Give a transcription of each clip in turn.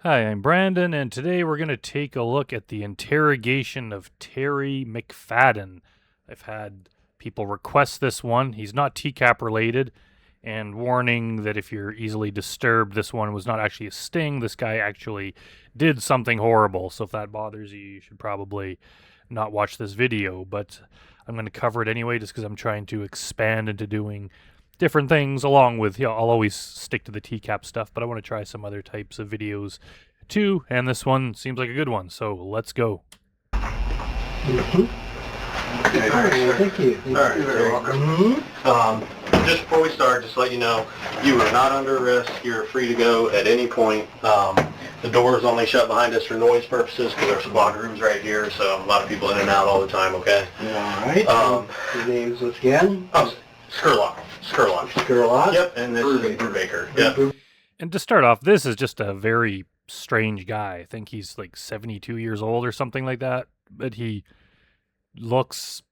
Hi, I'm Brandon, and today we're going to take a look at the interrogation of Terry McFadden. I've had people request this one. He's not TCAP related, and warning that if you're easily disturbed, this one was not actually a sting. This guy actually did something horrible, so if that bothers you, you should probably not watch this video, but I'm going to cover it anyway just because I'm trying to expand into doing different things along with, I'll always stick to the TCAP stuff, but I want to try some other types of videos too, and this one seems like a good one, so let's go. Okay, all right, thank you. All right, you're welcome. Just before we start, just to let you know, you are not under arrest. You're free to go at any point. The door is only shut behind us for noise purposes because our squad room's right here, so a lot of people in and out all the time, okay? All right. Your names once again? Skurlock. Skurlock? Yep, and this is Brubaker. Yep. And to start off, this is just a very strange guy. I think he's like 72 years old or something like that, but he's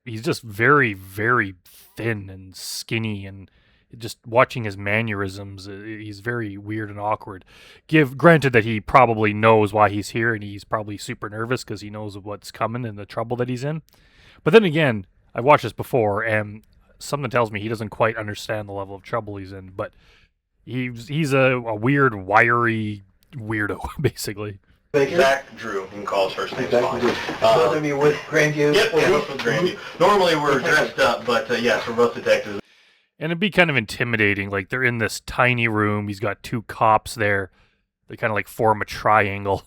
just very, very thin and skinny, and just watching his mannerisms, he's very weird and awkward. Granted that he probably knows why he's here, and he's probably super nervous because he knows of what's coming and the trouble that he's in. But then again, I've watched this before, and something tells me he doesn't quite understand the level of trouble he's in, but he's a weird, wiry weirdo, basically. Zach Drew, you can call us first name. Both of you with Grandview? Yep, both with Grandview. Normally we're dressed up, but yes, we're both detectives. And it'd be kind of intimidating. Like, they're in this tiny room. He's got two cops there. They kind of like form a triangle,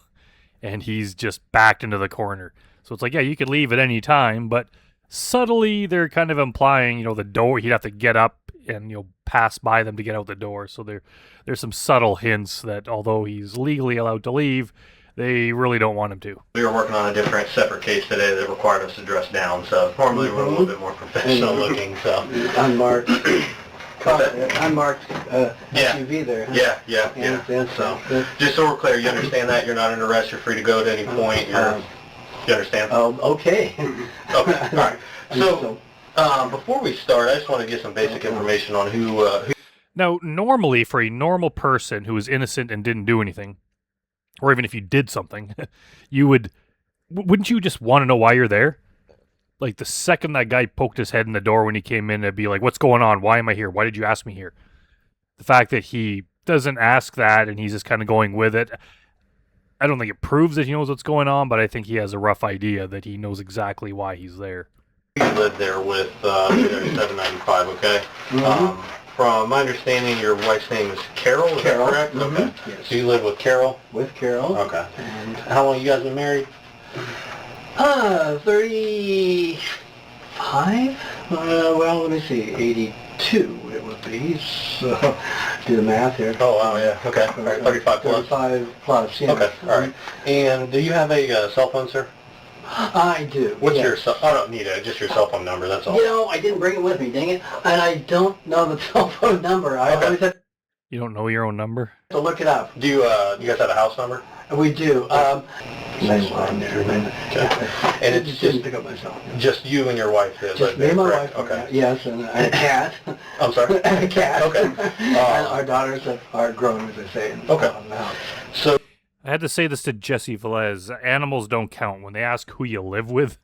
and he's just backed into the corner. So it's like, yeah, you could leave at any time, but subtly they're kind of implying, the door, he'd have to get up and, pass by them to get out the door. So there's some subtle hints that although he's legally allowed to leave, they really don't want him to. We were working on a separate case today that required us to dress down, so normally we're a little bit more professional looking, so. Unmarked. Unmarked SUV there. Huh? Yeah. So, just so we're clear, you understand that? You're not under arrest, you're free to go at any point, you understand? Okay. Okay, all right. So, before we start, I just want to get some basic information on who... Now, normally, for a normal person who is innocent and didn't do anything, or even if you did something, wouldn't you just want to know why you're there? Like, the second that guy poked his head in the door when he came in, it'd be like, what's going on? Why am I here? Why did you ask me here? The fact that he doesn't ask that and he's just kind of going with it, I don't think it proves that he knows what's going on, but I think he has a rough idea that he knows exactly why he's there. You lived there with 795, okay? From my understanding, your wife's name is Carol, is that correct? Okay. Yes. So you live with Carol? With Carol. Okay. And How long you guys been married? 35? Well, let me see, 82 it would be, so do the math here. Oh, wow, yeah, okay. All right, 35 plus? 35 plus, yeah. Okay, all right. And do you have a cell phone, sir? I do. What's yes. your cell? I don't need it, just your cell phone number, that's all. I didn't bring it with me, dang it. And I don't know the cell phone number. I always have You don't know your own number? to look it up. Do you guys have a house number? We do. Nice line there. Okay. And it's didn't pick up myself. Just you and your wife that Just live me there, and my correct? wife. Okay. Yes, and a cat. I'm sorry? And a cat. Okay. And our daughters are grown, as they say, in the house. So, I had to say this to Jesse Velez. Animals don't count. When they ask who you live with,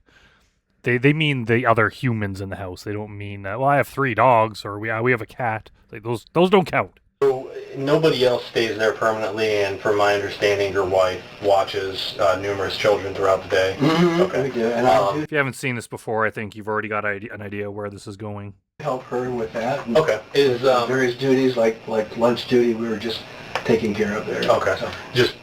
they mean the other humans in the house. They don't mean, well, I have 3 dogs, or we have a cat. Like, those don't count. So nobody else stays there permanently, and from my understanding, your wife watches numerous children throughout the day. Okay. We do. And I do If you haven't seen this before, I think you've already got an idea where this is going. help her with that. And Okay. Is various duties, like lunch duty, we were just taking care of there. Okay. So, Just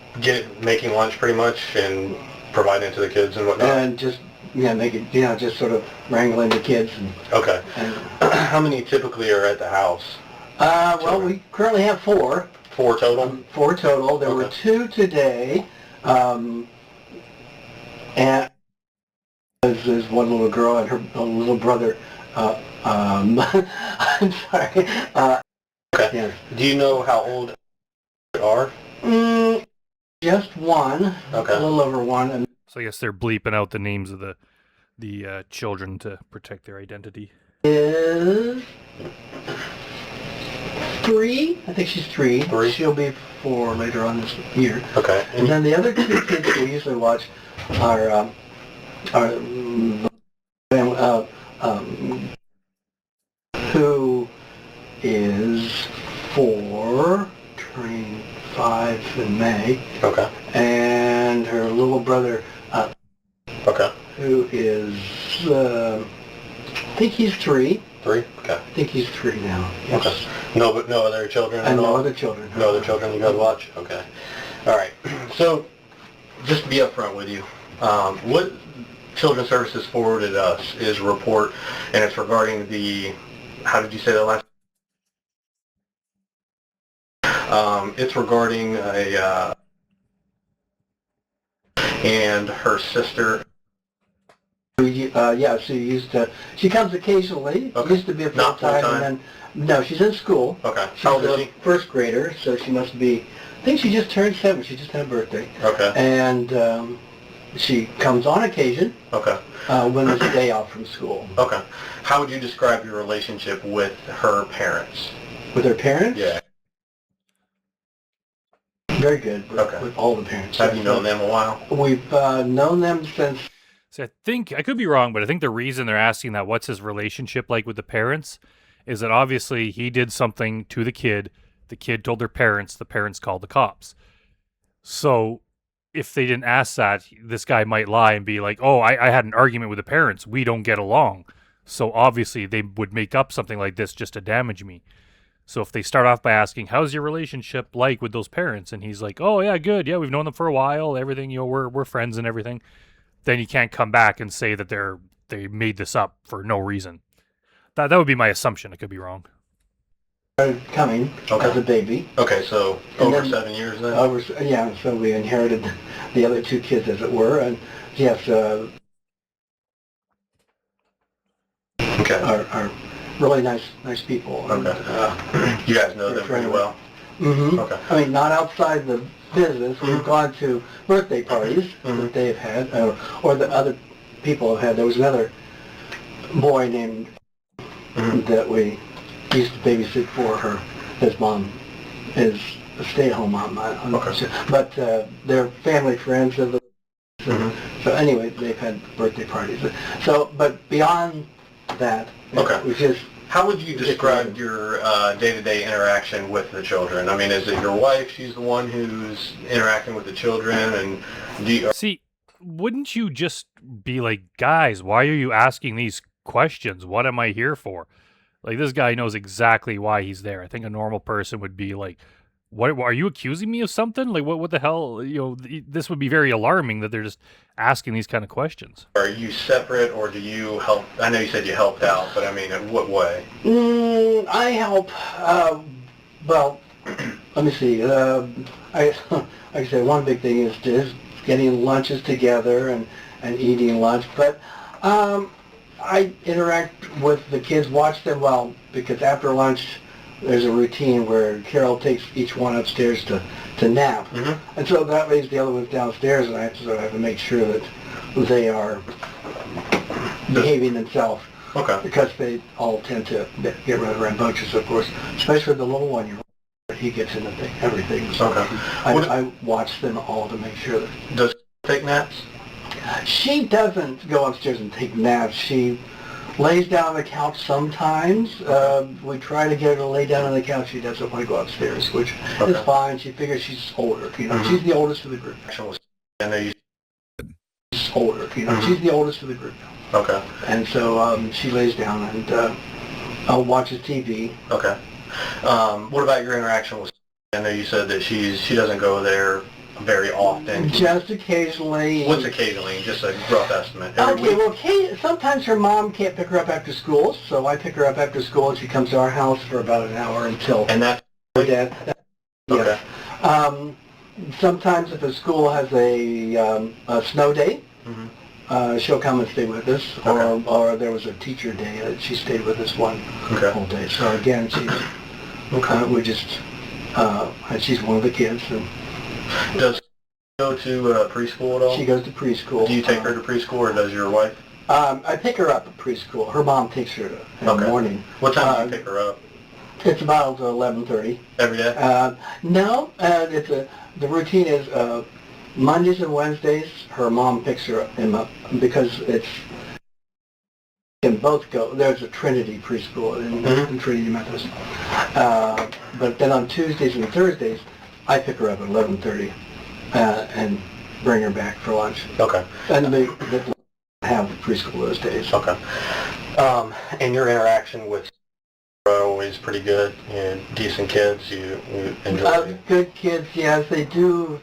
making lunch pretty much and providing it to the kids and whatnot? and just, just sort of wrangling the kids. Okay. And How many typically are at the house? well, we currently have 4. 4 total? 4 total. There were Okay. 2 today. And there's one little girl and her little brother. I'm sorry. Okay. Yes. Do you know how old they are? Just 1. Okay. A little over 1. And So I guess they're bleeping out the names of the children to protect their identity. is 3. I think she's 3. 3? She'll be 4 later on this year. Okay. And then the other 2 kids we usually watch are who is 4, turning 5 in May. Okay. And her little brother, okay. who is, I think he's 3. 3? Okay. I think he's 3 now. Yes. Okay. No, but no other children? And no other children. No other children you guys watch? Okay. All right. So, just to be upfront with you, what Children's Services forwarded us is a report, and it's regarding the, how did you say that last? It's regarding a, and her sister. Yeah, she comes occasionally. Okay. Used to be a Not full-time, full-time? and then, no, she's in school. Okay. She's How old is a she? first grader, so she must be, I think she just turned 7. She just had a birthday. Okay. And she comes on occasion Okay. when there's a day off from school. Okay. How would you describe your relationship with her parents? With her parents? Yeah. Very good Okay. with all the parents. Have you known them a while? We've known them since... So I think, I could be wrong, but I think the reason they're asking that, what's his relationship like with the parents, is that obviously he did something to the kid told the parents called the cops. So if they didn't ask that, this guy might lie and be like, oh, I had an argument with the parents, we don't get along. So obviously they would make up something like this just to damage me. So if they start off by asking, how's your relationship like with those parents? And he's like, oh yeah, good. Yeah, we've known them for a while. Everything, we're friends and everything. Then you can't come back and say that they made this up for no reason. That would be my assumption. I could be wrong. Coming as a baby. Okay, so And over then- 7 years then? Yeah, so we inherited the other 2 kids, as it were, and yes, Okay. are really nice people. And, Okay. You guys know them pretty well? Mm-hmm. Okay. I mean, not outside the business. We've gone to birthday parties that they've had, or the other people have had. There was another boy named that we used to babysit for her. His mom is a stay-at-home mom. I'm not sure. But they're family friends of the... So anyway, they've had birthday parties. So, but beyond that, Okay. we just... How would you describe your day-to-day interaction with the children? I mean, is it your wife? She's the one who's interacting with the children, and do you... See, wouldn't you just be like, guys, why are you asking these questions? What am I here for? Like, this guy knows exactly why he's there. I think a normal person would be like, what are you accusing me of something? Like, what the hell? This would be very alarming that they're just asking these kind of questions. Are you separate, or do you help? I know you said you helped out, but I mean, in what way? I help. Well, let me see. Like I said, one big thing is just getting lunches together and eating lunch. But I interact with the kids, watch them well, because after lunch there's a routine where Carol takes each one upstairs to nap. And so that leaves the other ones downstairs, and I have to make sure that they are behaving themselves. Okay. Because they all tend to get rather rambunctious, of course, especially the little one. He gets into everything. So Okay. I watch them all to make sure that... Does she take naps? She doesn't go upstairs and take naps. She lays down on the couch sometimes. We try to get her to lay down on the couch. She doesn't want to go upstairs, which is fine. She figures she's older. She's the oldest of the group. I know you... She's older. She's the oldest of the group. Okay. And so she lays down and watches TV. Okay. What about your interaction with... I know you said that she doesn't go there very often. Just occasionally. What's occasionally? Just a rough estimate. Every Okay, week? well, sometimes her mom can't pick her up after school, so I pick her up after school, and she comes to our house for about an hour until And that's... her dad. Okay. Yes. Sometimes if the school has a snow day, she'll come and stay with us, or there was a teacher day that she stayed with us one whole day. So again, she's we just and she's one of the kids. And does she go to preschool at all? she goes to preschool. Do you take her to preschool, or does your wife? I pick her up at preschool. Her mom takes her in the morning. What time do you pick her up? It's about 11:30. Every day? No, the routine is Mondays and Wednesdays. Her mom picks him up because it's can both go. There's a Trinity preschool in Trinity Methodist. But then on Tuesdays and Thursdays, I pick her up at 11:30 and bring her back for lunch. Okay. And they have preschool those days. Okay. And your interaction with are always pretty good. Decent kids. You enjoy. Good kids, yes, they do.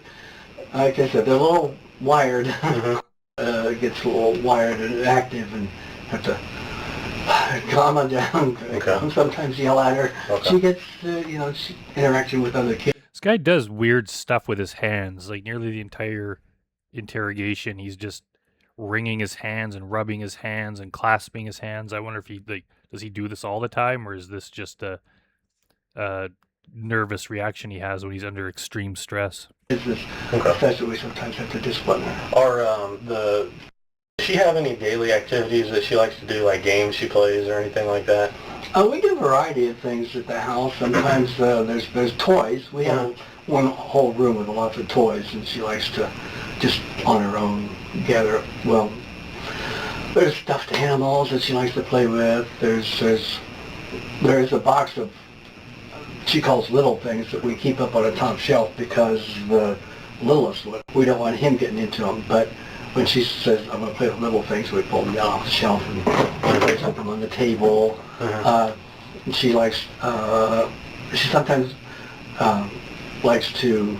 Like I said, they're a little wired. Gets a little wired and active, and have to calm her down. Okay. Sometimes yell at her. Okay. She gets, interaction with other kids. This guy does weird stuff with his hands. Like nearly the entire interrogation, he's just wringing his hands and rubbing his hands and clasping his hands. I wonder if does he do this all the time, or is this just a nervous reaction he has when he's under extreme stress? Especially we sometimes have to discipline her. Does she have any daily activities that she likes to do, like games she plays or anything like that? We do a variety of things at the house. Sometimes there's toys. We have one whole room with lots of toys, and she likes to just on her own gather. Well, there's stuffed animals that she likes to play with. There's a box of she calls little things that we keep up on a top shelf because the littlest one, we don't want him getting into them. But when she says, I'm going to play with little things, we pull them down off the shelf and place them on the table. She likes, she sometimes likes to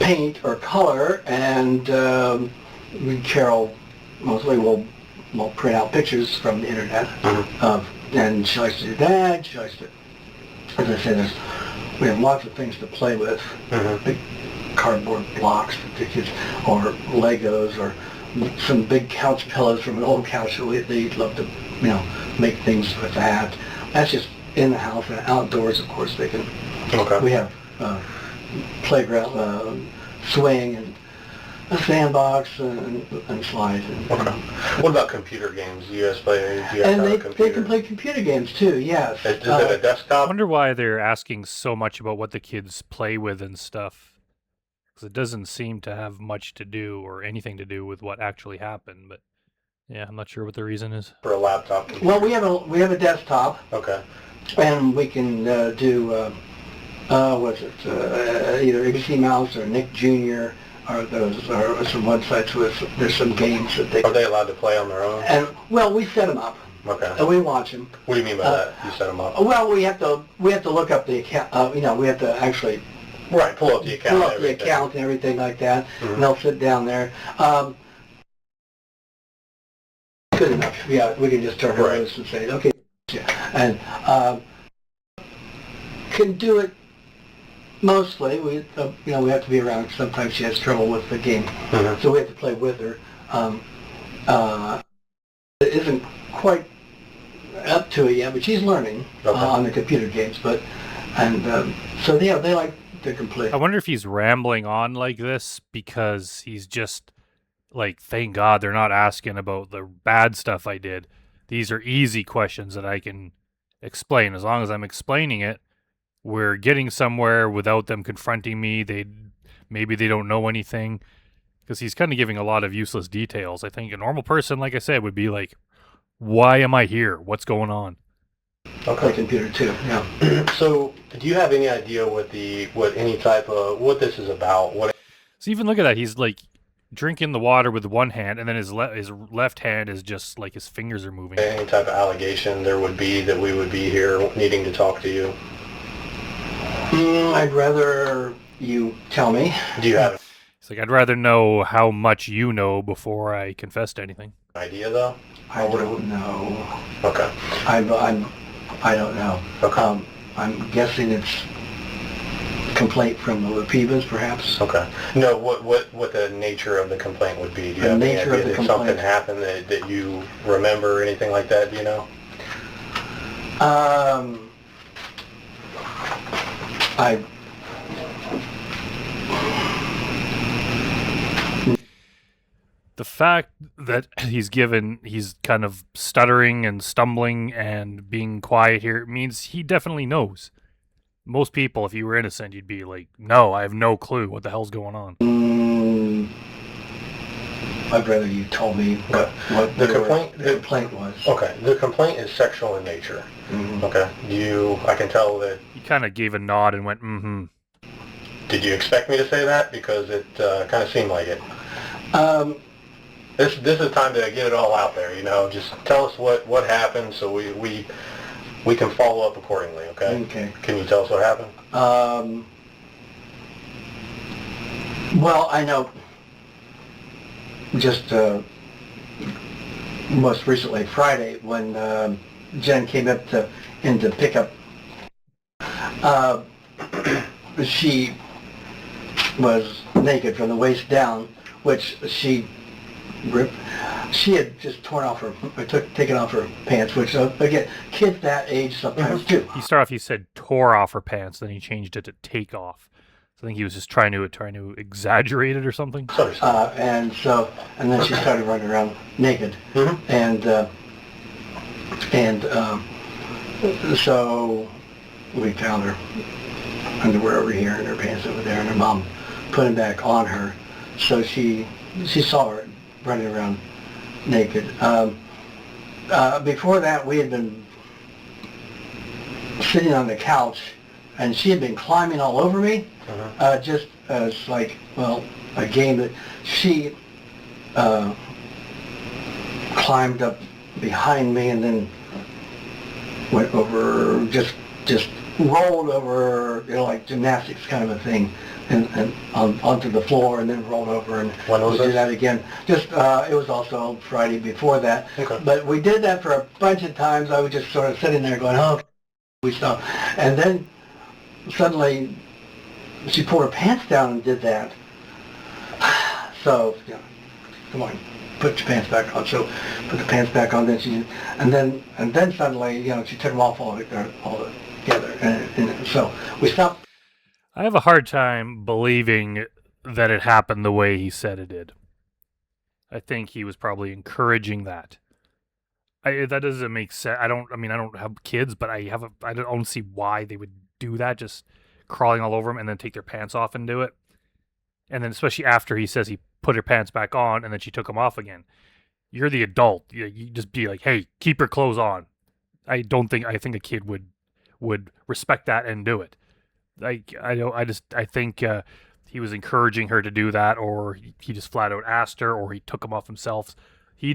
paint or color, and Carol mostly will print out pictures from the internet. And she likes to do that. She likes to, as I said, we have lots of things to play with. Big cardboard blocks that the kids, or Legos, or some big couch pillows from an old couch. They love to, make things with that. That's just in the house. And outdoors, of course, they can. Okay. We have playground, swing, and a sandbox, and slides. Okay. What about computer games? Do you guys play? Do you guys have a computer? They can play computer games too. Yes. Is it a desktop? I wonder why they're asking so much about what the kids play with and stuff. Because it doesn't seem to have much to do or anything to do with what actually happened. But yeah, I'm not sure what the reason is. For a laptop computer? Well, we have a desktop. Okay. And we can do either ABC Mouse or Nick Jr. or some websites with there's some games that they. Are they allowed to play on their own? And well, we set them up. Okay. And we watch them. What do you mean by that? You set them up? Well, we have to look up the account. We have to actually. Right, pull up the account. Pull up the account and everything like that, and they'll sit down there. Good enough. Yeah, we can just turn her loose and say, okay, and can do it mostly. We have to be around. Sometimes she has trouble with the game, so we have to play with her. It isn't quite up to it yet, but she's learning on the computer games. But so yeah, they like. I wonder if he's rambling on like this because he's just like, thank God they're not asking about the bad stuff I did. These are easy questions that I can explain. As long as I'm explaining it, we're getting somewhere without them confronting me. Maybe they don't know anything, because he's kind of giving a lot of useless details. I think a normal person, like I said, would be like, why am I here? What's going on? Okay, computer too. Yeah. So, do you have any idea what this is about? So even look at that. He's like drinking the water with one hand, and then his left hand is just like his fingers are moving. Any type of allegation there would be that we would be here needing to talk to you? I'd rather you tell me. Do you have? It's like, I'd rather know how much you know before I confess to anything. Idea though? I don't know. Okay. I don't know. Okay. I'm guessing it's complaint from the Lapivas, perhaps. Okay. No, what the nature of the complaint would be? Do you have any idea that something happened that you remember or anything like that? Do you know? The fact that he's kind of stuttering and stumbling and being quiet here means he definitely knows. Most people, if you were innocent, you'd be like, no, I have no clue what the hell's going on. I'd rather you told me what the complaint was. Okay, the complaint is sexual in nature. Mm-hmm. Okay, I can tell that... He kind of gave a nod and went, mm-hmm. Did you expect me to say that? Because it kind of seemed like it. This is time to get it all out there, just tell us what happened so we can follow up accordingly, okay? Okay. Can you tell us what happened? Well, I know just most recently Friday when Jen came up in to pick up, she was naked from the waist down, which she had just taken off her pants, which again, kids that age sometimes do. He started off, he said tore off her pants, then he changed it to take off. So I think he was just trying to exaggerate it or something. And then she started running around naked, so we found her underwear over here and her pants over there, and her mom put them back on her, so she saw her running around naked. Before that, we had been sitting on the couch, and she had been climbing all over me, just as like, well, a game that she climbed up behind me and then went over, just rolled over, like gymnastics kind of a thing, and onto the floor, and then rolled over, and when was we did that again. Just it was also Friday before that. Okay. But we did that for a bunch of times. I was just sort of sitting there going, oh, we stopped, and then suddenly she pulled her pants down and did that. So, come on, put your pants back on. So, put the pants back on. And then suddenly, she took them off all together. And so we stopped. I have a hard time believing that it happened the way he said it did. I think he was probably encouraging that. That doesn't make sense. I don't have kids, but I don't see why they would do that, just crawling all over them and then take their pants off and do it. And then especially after he says he put her pants back on and then she took them off again. You're the adult. You just be like, hey, keep her clothes on. I think a kid would respect that and do it. I think he was encouraging her to do that, or he just flat out asked her, or he took them off himself. He's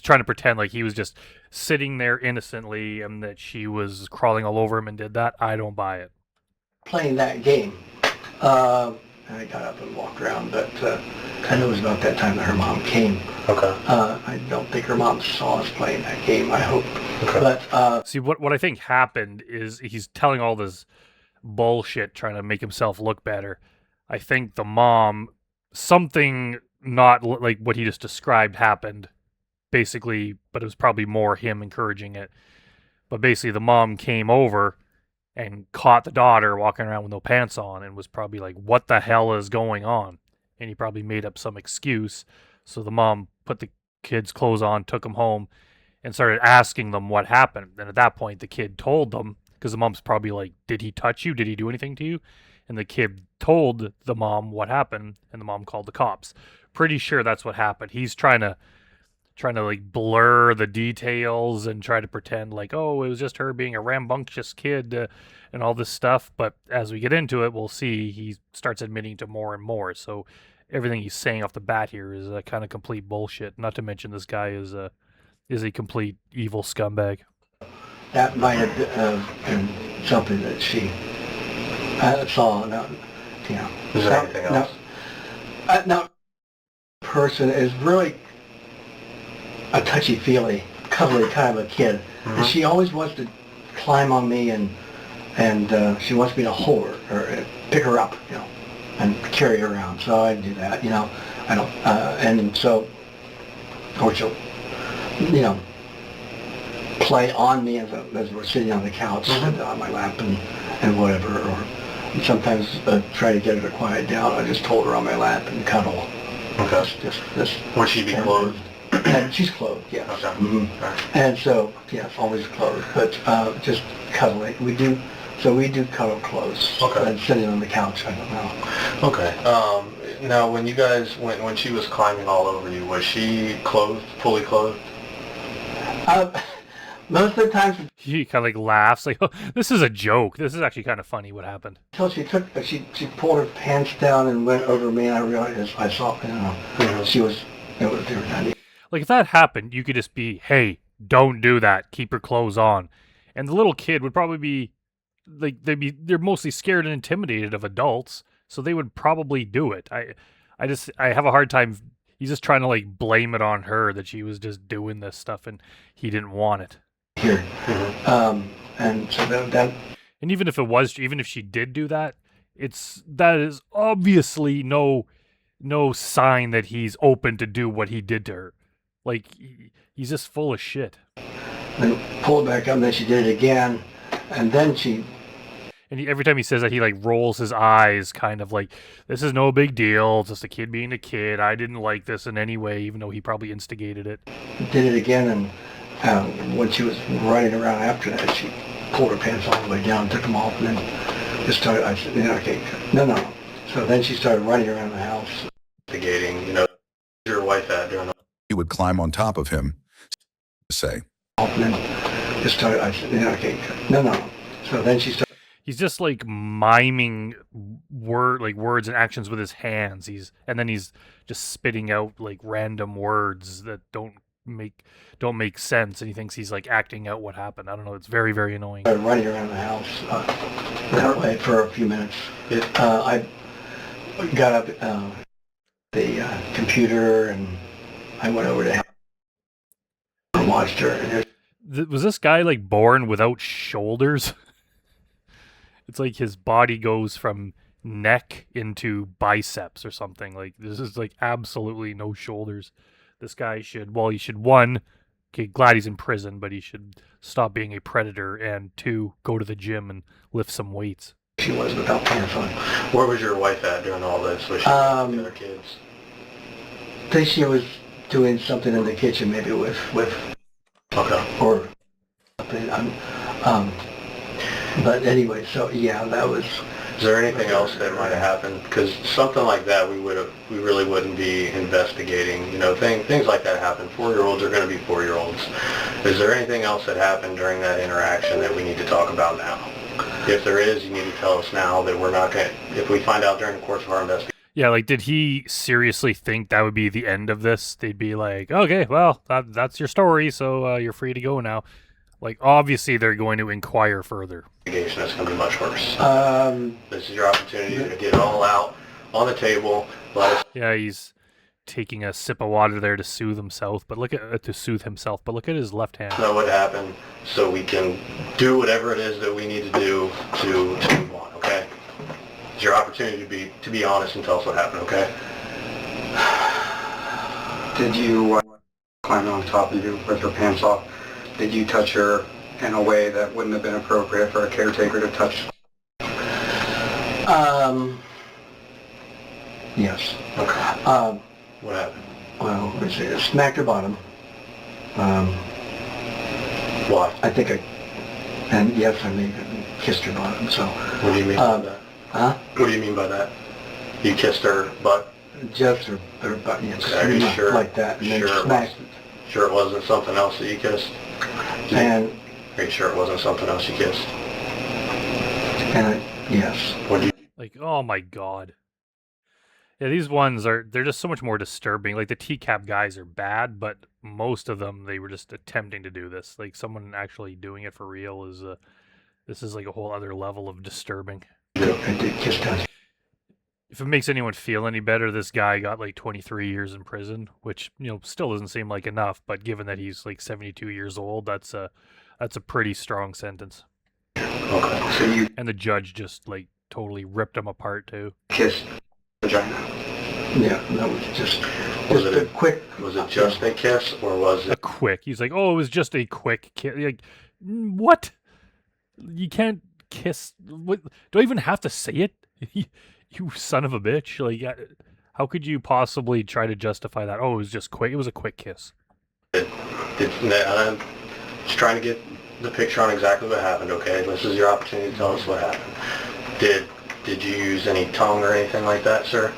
trying to pretend like he was just sitting there innocently and that she was crawling all over him and did that. I don't buy it. Playing that game. I got up and walked around, but I know it was about that time that her mom came. Okay. I don't think her mom saw us playing that game, I hope. Okay. But see, what I think happened is he's telling all this bullshit trying to make himself look better. I think the mom, something not like what he just described happened, basically, but it was probably more him encouraging it. But basically the mom came over and caught the daughter walking around with no pants on and was probably like, what the hell is going on? And he probably made up some excuse. So the mom put the kid's clothes on, took him home, and started asking them what happened. And at that point, the kid told them, because the mom's probably like, did he touch you? Did he do anything to you? And the kid told the mom what happened, and the mom called the cops. Pretty sure that's what happened. He's trying to like blur the details and try to pretend like, oh, it was just her being a rambunctious kid and all this stuff. But as we get into it, we'll see he starts admitting to more and more. So everything he's saying off the bat here is a kind of complete bullshit. Not to mention this guy is a complete evil scumbag. That might have been something that she saw. Is there anything else? Now, person is really a touchy-feely, cuddly kind of a kid. And she always wants to climb on me and she wants me to hold her or pick her up, and carry her around. So I do that, I don't, and so, or she'll, play on me as we're sitting on the couch on my lap and whatever, or sometimes try to get her to quiet down. I just hold her on my lap and cuddle. Okay. Just Would she be clothed? And she's clothed, yes. Okay. Mm-hmm. All right. And so, yes, always clothed, but just cuddling. We do cuddle close. Okay. And sitting on the couch, I don't know. Okay. Now, when you guys, when she was climbing all over you, was she clothed, fully clothed? Most of the time, He kind of like laughs, like, "Oh, this is a joke. This is actually kind of funny. What happened?" until she pulled her pants down and went over me, and I realized, I saw, she was, they were not. Like, if that happened, you could just be, "Hey, don't do that. Keep her clothes on," and the little kid would probably be, like, they're mostly scared and intimidated of adults, so they would probably do it. I have a hard time. He's just trying to like blame it on her that she was just doing this stuff and he didn't want it. Here. And so that and even if she did do that, that is obviously no sign that he's open to do what he did to her. Like, he's just full of shit. Then pull it back up, and then she did it again, and then she... And every time he says that, he like rolls his eyes, kind of like, this is no big deal, it's just a kid being a kid, I didn't like this in any way, even though he probably instigated it. Did it again, and when she was running around after that, she pulled her pants all the way down, took them off, and then just started, I said, okay, no. So then she started running around the house. Instigating, your wife at during the... He would climb on top of him, say. And then just started, I said, okay, no. So then she started... He's just like miming words and actions with his hands. And then he's just spitting out like random words that don't make sense, and he thinks he's like acting out what happened. I don't know. It's very, very annoying. Running around the house that way for a few minutes. I got up the computer and I went over to and watched her. Was this guy like born without shoulders? It's like his body goes from neck into biceps or something. Like, this is like absolutely no shoulders. This guy should, one, okay, glad he's in prison, but he should stop being a predator, and two, go to the gym and lift some weights. She was without pants on. Where was your wife at during all this? Was she with the other kids? I think she was doing something in the kitchen, maybe with Okay. Or something. But anyway, so yeah, that was... Is there anything else that might have happened? Because something like that, we really wouldn't be investigating. Things like that happen. 4-year-olds are going to be 4-year-olds. Is there anything else that happened during that interaction that we need to talk about now? If there is, you need to tell us now that we're not going to... If we find out during the course of our investigation... Yeah, like, did he seriously think that would be the end of this? They'd be like, okay, well, that's your story, so you're free to go now. Like, obviously, they're going to inquire further. That's going to be much worse. This is your opportunity to get it all out on the table. Yeah, he's taking a sip of water there to soothe himself, but look at his left hand. Know what happened, so we can do whatever it is that we need to do to move on. Okay? It's your opportunity to be honest and tell us what happened. Okay? Did you climb on top of you with her pants off? Did you touch her in a way that wouldn't have been appropriate for a caretaker to touch? Yes. Okay. What happened? Well, let's see. I smacked her bottom. Why? I think and yes, I mean, kissed her bottom, so... What do you mean by that? Huh? What do you mean by that? You kissed her butt? Just her butt, yes. Okay, are you sure? Like that, and then Sure smacked it. Sure it wasn't something else that you kissed? And... Are you sure it wasn't something else you kissed? And yes. What do you... Like, oh my god. Yeah, these ones they're just so much more disturbing. Like, the TCAP guys are bad, but most of them, they were just attempting to do this. Like, someone actually doing it for real this is like a whole other level of disturbing. I did kiss touch. If it makes anyone feel any better, this guy got like 23 years in prison, which, still doesn't seem like enough, but given that he's like 72 years old, that's a pretty strong sentence. Okay. So you... And the judge just like totally ripped him apart too. kissed vagina? Yeah, that was just a quick... Was it just a kiss, or was A it... quick. He's like, oh, it was just a quick kiss. Like, what? You can't kiss. What? Do I even have to say it? You son of a bitch. Like, How could you possibly try to justify that? Oh, it was just quick. It was a quick kiss. I'm just trying to get the picture on exactly what happened, okay? This is your opportunity to tell us what happened. Did you use any tongue or anything like that, sir?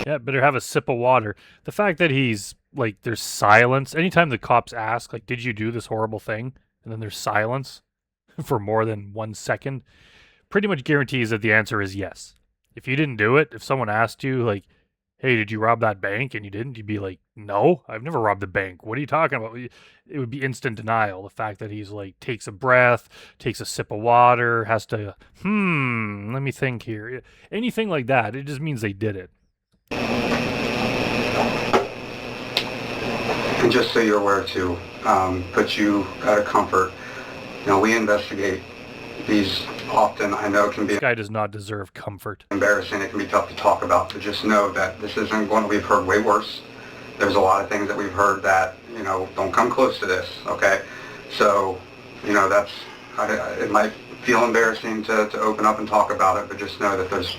Yeah, better have a sip of water. The fact that he's, like, there's silence. Anytime the cops ask, like, did you do this horrible thing? And then there's silence for more than 1 second, pretty much guarantees that the answer is yes. If you didn't do it, if someone asked you, like, hey, did you rob that bank? And you didn't, you'd be like, no, I've never robbed a bank. What are you talking about? It would be instant denial. The fact that he's like, takes a breath, takes a sip of water, has to, let me think here. Anything like that, it just means they did it. And just so you're aware too, put you out of comfort, we investigate these often. I know it can be This guy does not deserve comfort. embarrassing, it can be tough to talk about, but just know that this isn't one we've heard way worse. There's a lot of things that we've heard that, don't come close to this, okay? So, it might feel embarrassing to open up and talk about it, but just know that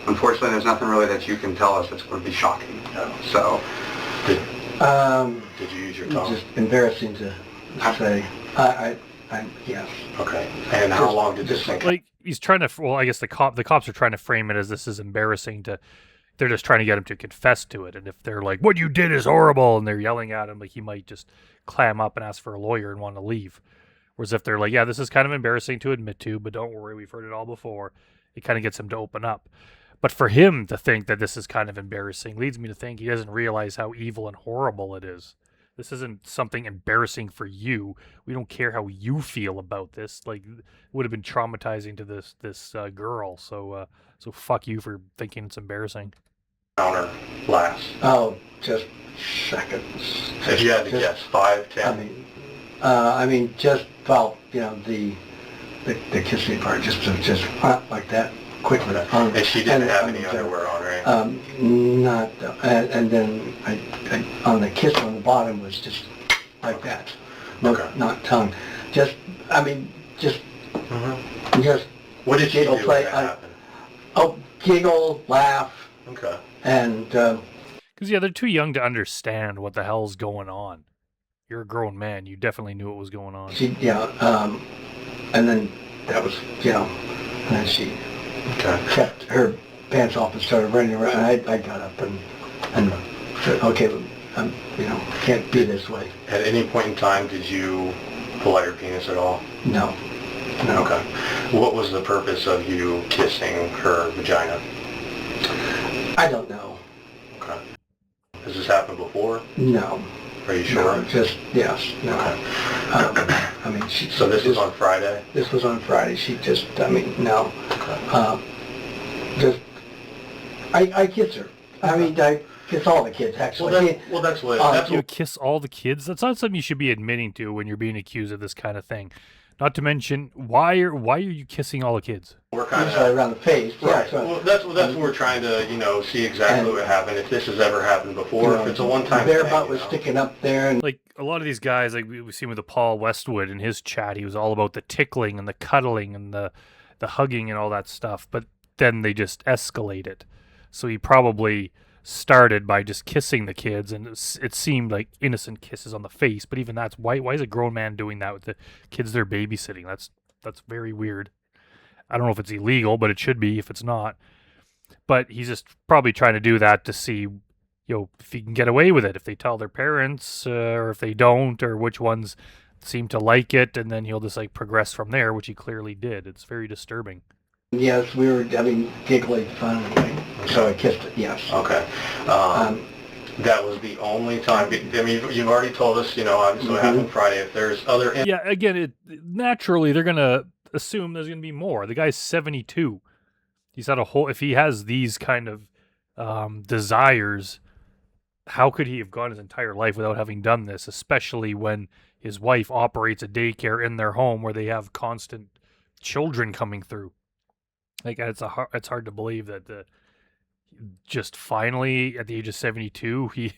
unfortunately, there's nothing really that you can tell us that's going to be shocking. So, Did you use your tongue? Just embarrassing to say. Yes. Okay. And how long did this take? Like, he's trying to, well, I guess the cops are trying to frame it as this is embarrassing they're just trying to get him to confess to it. And if they're like, what you did is horrible, and they're yelling at him, like, he might just clam up and ask for a lawyer and want to leave. Whereas if they're like, yeah, this is kind of embarrassing to admit to, but don't worry, we've heard it all before, it kind of gets him to open up. But for him to think that this is kind of embarrassing leads me to think he doesn't realize how evil and horrible it is. This isn't something embarrassing for you. We don't care how you feel about this. Like, it would have been traumatizing to this girl. So fuck you for thinking it's embarrassing. Counter last. Oh, just seconds. If you had to guess, 5, 10? Just about, the kissing part, just like that, quickly. And she didn't have any underwear on, right? Not, and then I on the kiss on the bottom was just like that. No, Okay. not tongue. Just, just What did she giggle, do play. when that happened? Giggle, laugh, Okay. and Because, yeah, they're too young to understand what the hell's going on. You're a grown man. You definitely knew what was going on. and then that was, and then she Okay. kept her pants off and started running around. I got up and said, okay, can't be this way. At any point in time, did you pull out your penis at all? No. Okay. What was the purpose of you kissing her vagina? I don't know. Okay. Has this happened before? No. Are you sure? No, just, yes, no. Okay. She... So this was on Friday? This was on Friday. She just, no. Okay. I kiss her. I kiss all the kids, actually. That's what... You kiss all the kids? That's not something you should be admitting to when you're being accused of this kind of thing. Not to mention, why are you kissing all the kids? We're kind Usually of... around the face. Right. Yeah, Well, that's what we're trying to, see exactly what happened, if this has ever happened before, if it's a one-time their thing. butt was sticking up there. And Like, a lot of these guys, like we've seen with the Paul Westwood in his chat, he was all about the tickling and the cuddling and the hugging and all that stuff, but then they just escalate it. So he probably started by just kissing the kids, and it seemed like innocent kisses on the face, but even that's, why is a grown man doing that with the kids they're babysitting? That's very weird. I don't know if it's illegal, but it should be if it's not. But he's just probably trying to do that to see, if he can get away with it, if they tell their parents, or if they don't, or which ones seem to like it, and then he'll just progress from there, which he clearly did. It's very disturbing. yes, we were giggling fun. So I kissed it, yes. Okay. That was the only time. I mean, you've already told us, obviously it happened Friday. If there's other... Yeah, again, naturally they're going to assume there's going to be more. The guy's 72. He's had if he has these kind of desires, how could he have gone his entire life without having done this, especially when his wife operates a daycare in their home where they have constant children coming through? Like, it's hard to believe that just finally at the age of 72 he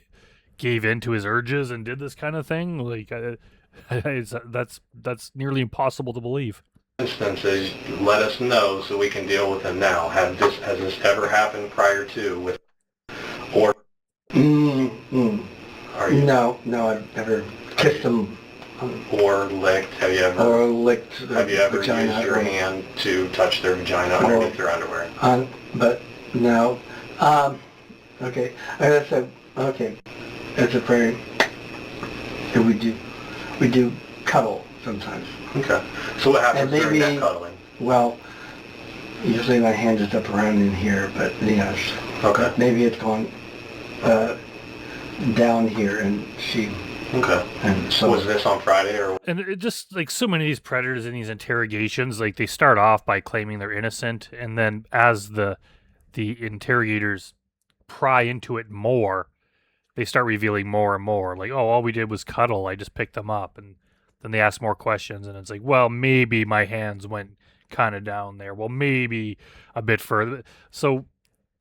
gave in to his urges and did this kind of thing. Like, that's nearly impossible to believe. instances, let us know so we can deal with them now. Has this ever happened prior to with, or are you, No, I've never kissed them. or licked? Have you ever? Or licked the Have you ever vagina used your or- hand to touch their vagina underneath their underwear? But no. Okay. That's a okay. That's a very. We do cuddle sometimes. Okay. So what happens And during maybe- that cuddling? Well, usually my hand is up around in here, but yes. Okay. Maybe it's going down here, and she. Okay. And so. Was this on Friday or? And it just like so many of these predators in these interrogations, like they start off by claiming they're innocent, and then as the interrogators pry into it more, they start revealing more and more. Like, oh, all we did was cuddle. I just picked them up, and then they ask more questions, and it's like, well, maybe my hands went kind of down there. Well, maybe a bit further. So,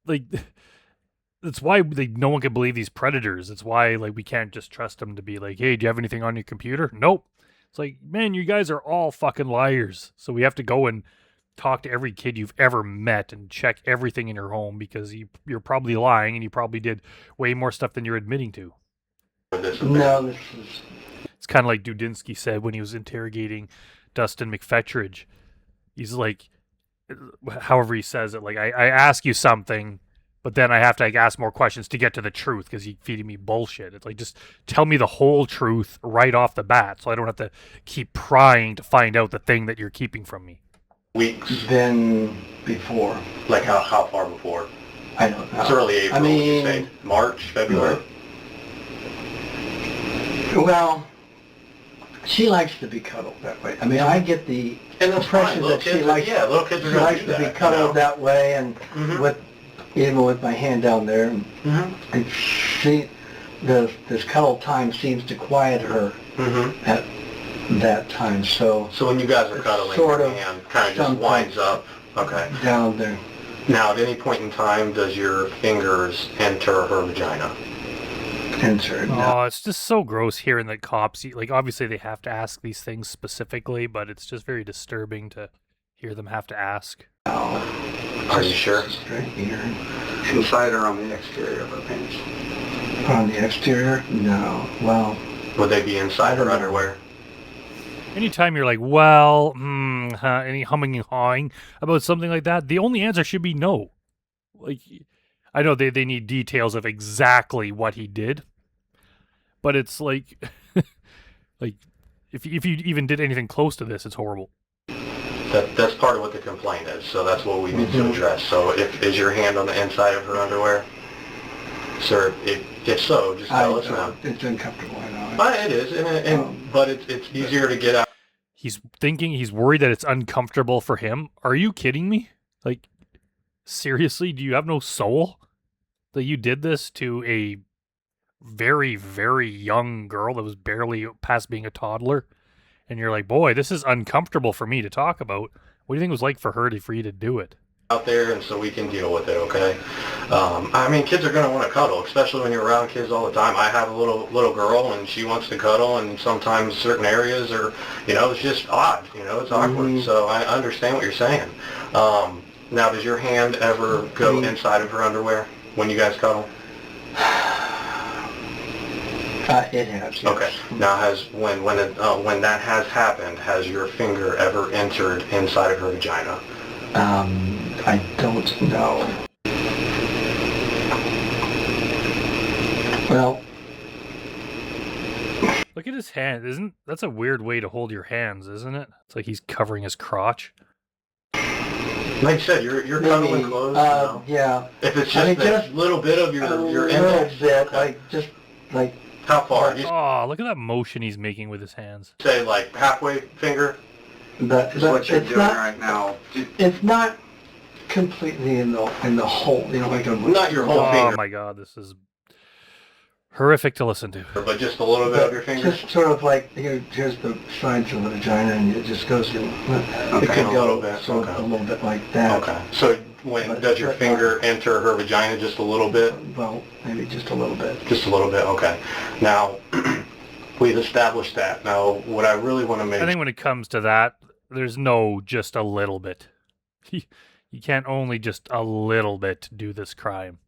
like. That's why no one can believe these predators. It's why we can't just trust them to be like, hey, do you have anything on your computer? Nope. It's like, man, you guys are all fucking liars. So we have to go and talk to every kid you've ever met and check everything in your home because you're probably lying and you probably did way more stuff than you're admitting to. No, this is. It's kind of like Dudinsky said when he was interrogating Dustin McFetridge. He's like, however he says it, like, I ask you something, but then I have to ask more questions to get to the truth because you're feeding me bullshit. It's like, just tell me the whole truth right off the bat so I don't have to keep prying to find out the thing that you're keeping from me. Weeks? Been before. Like how far before? I don't know. It's early April, would you say? March, February? Well, she likes to be cuddled that way. I mean, I get the And that's fine. impression Little that she kids, likes, little kids are she going likes to do to that. be cuddled that way, and Mhm. even with my hand down there, and this cuddle time seems to quiet her at that time. So when you guys are cuddling, sort your of hand kind of just sometimes winds up. Okay. down there. Now, at any point in time, does your fingers enter her vagina? Enter. Oh, it's just so gross hearing that cops, obviously they have to ask these things specifically, but it's just very disturbing to hear them have to ask. Are you sure? Right here. Inside or on the exterior of her penis? On the exterior? No. Well, Would they be inside her underwear? Anytime you're like, well, any humming and hawing about something like that, the only answer should be no. Like, I know they need details of exactly what he did, but it's like, like, if you even did anything close to this, it's horrible. That's part of what the complaint is, so that's what we need to address. So is your hand on the inside of her underwear? Sir, if so, just tell us now. It's uncomfortable, I know. It is, but it's easier to get out. He's worried that it's uncomfortable for him. Are you kidding me? Like, seriously, do you have no soul? That you did this to a very, very young girl that was barely past being a toddler? And you're like, boy, this is uncomfortable for me to talk about. What do you think it was like for you to do it? Out there, and so we can deal with it, okay? I mean, kids are going to want to cuddle, especially when you're around kids all the time. I have a little girl, and she wants to cuddle, and sometimes certain areas are, it's just odd, it's awkward. So I understand what you're saying. Now, does your hand ever go inside of her underwear when you guys cuddle? It has, yes. Okay. Now, when that has happened, has your finger ever entered inside of her vagina? I don't know. Well, Look at his hand. That's a weird way to hold your hands, isn't it? It's like he's covering his crotch. Like I said, you're cuddling close. Yeah. If it's just a little bit of your index, bit, okay. like How far? You Oh, look at that motion he's making with his hands. say like halfway finger? but Is what you're it's doing not. right now. It's not completely in the hole. Like a Not your whole Oh finger, my god, this is horrific to listen to. but just a little bit of your finger? Just sort of like here's the sides of the vagina, and it just goes in. It Okay, could a go little bit, sort of okay. a little bit like that. Okay. So does your finger enter her vagina just a little bit? Well, maybe just a little bit. Just a little bit, okay. Now, we've established that. Now, what I really want to make I think when it comes to that, There's no just a little bit. You can't only just a little bit do this crime.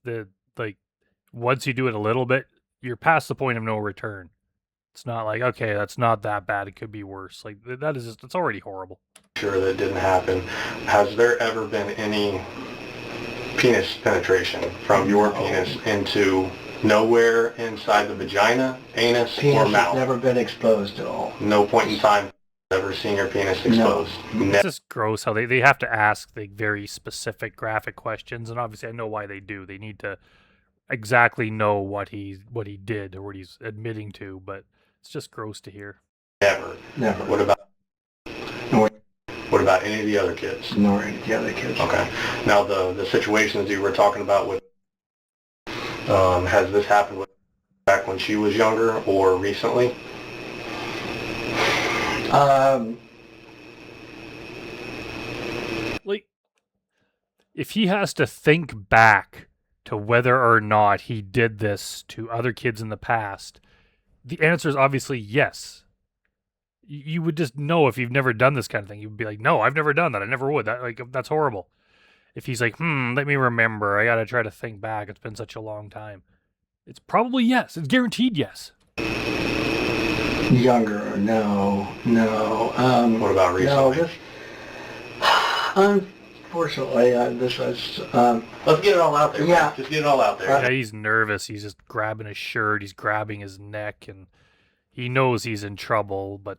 Like, once you do it a little bit, you're past the point of no return. It's not like, okay, that's not that bad, it could be worse. Like, that is just, it's already horrible. Sure, that didn't happen. Has there ever been any penis penetration from your penis into nowhere inside the vagina, anus, Penis or has mouth? never been exposed at all. No point in time ever seen your penis exposed? It's just gross how they have to ask like very specific graphic questions, and obviously I know why they do. They need to exactly know what he did or what he's admitting to, but it's just gross to hear. Never. Never. What about Nor, what about any of the other kids? nor any of the other kids. Okay. Now the situations you were talking about with has this happened with back when she was younger or recently? Like, if he has to think back to whether or not he did this to other kids in the past, the answer is obviously yes. You would just know if you've never done this kind of thing. You'd be like, no, I've never done that. I never would. That's horrible. If he's like, let me remember. I got to try to think back. It's been such a long time. It's probably yes. It's guaranteed yes. Younger, no. What about recently? No, unfortunately, this was... Let's get it all out there. Yeah. Man. Just get it all out there. Yeah, he's nervous. He's just grabbing his shirt. He's grabbing his neck, and he knows he's in trouble. But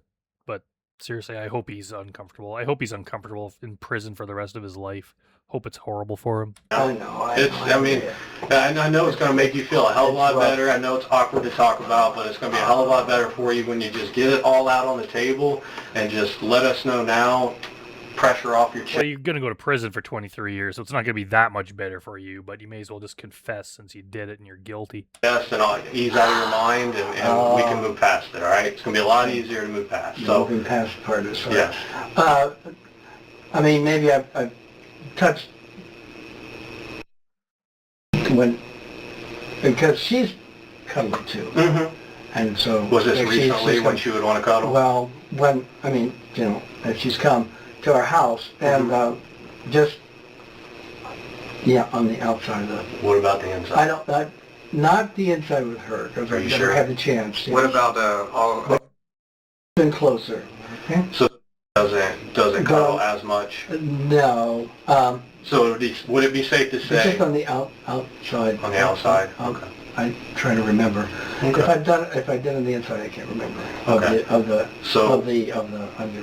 seriously, I hope he's uncomfortable. I hope he's uncomfortable in prison for the rest of his life. Hope it's horrible for him. I know. I know it's going to make you feel a hell of a lot better. I know it's awkward to talk about, but it's going to be a hell of a lot better for you when you just get it all out on the table and just let us know now. Pressure off your chest. Well, you're going to go to prison for 23 years, so it's not going to be that much better for you, but you may as well just confess since you did it and you're guilty. Yes, and ease out of your mind, and we can move past it, all right? It's going to be a lot easier to move past. So, moving past part is right. Yeah. I mean, maybe I've touched because she's cuddling too. Mm-hmm. And so... Was this if recently she's when she would want to cuddle? Well, if she's come to our house and on the outside of the... What about the inside? Not the inside with her, because I've never had the chance. What about been closer. Okay? So doesn't cuddle as much? No. So would it be safe to say... Just on the outside. On the outside? Okay. I'm trying to remember. Okay. If I did on the inside, I can't remember. Okay.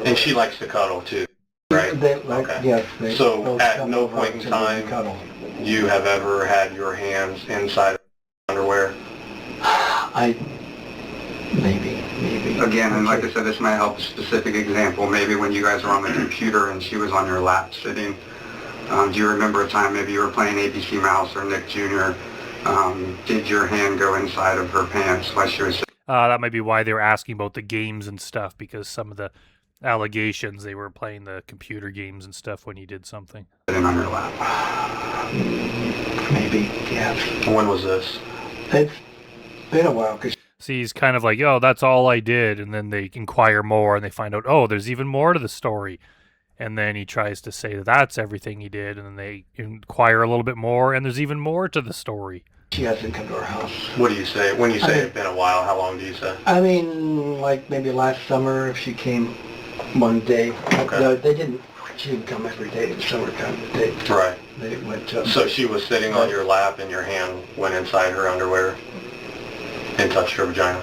And she likes to cuddle too, right? Okay. Yes. So at no point in time, you have ever had your hands inside of underwear? Maybe. Again, and like I said, this might help a specific example. Maybe when you guys were on the computer and she was on your lap sitting. Do you remember a time maybe you were playing ABC Mouse or Nick Jr.? Did your hand go inside of her pants while she was sitting? That might be why they were asking about the games and stuff, because some of the allegations they were playing the computer games and stuff when you did something. Sitting on your lap? Maybe, yes. When was this? It's been a while. See, he's kind of like, oh, that's all I did, and then they inquire more, and they find out, oh, there's even more to the story. And then he tries to say that that's everything he did, and then they inquire a little bit more, and there's even more to the story. She hasn't come to our house. What do you say? When you say it's been a while, how long do you say? I mean, like maybe last summer, if she came one day. Okay. She didn't come every day in the summertime. Right. They went So she was sitting on your lap, and your hand went inside her underwear and touched her vagina?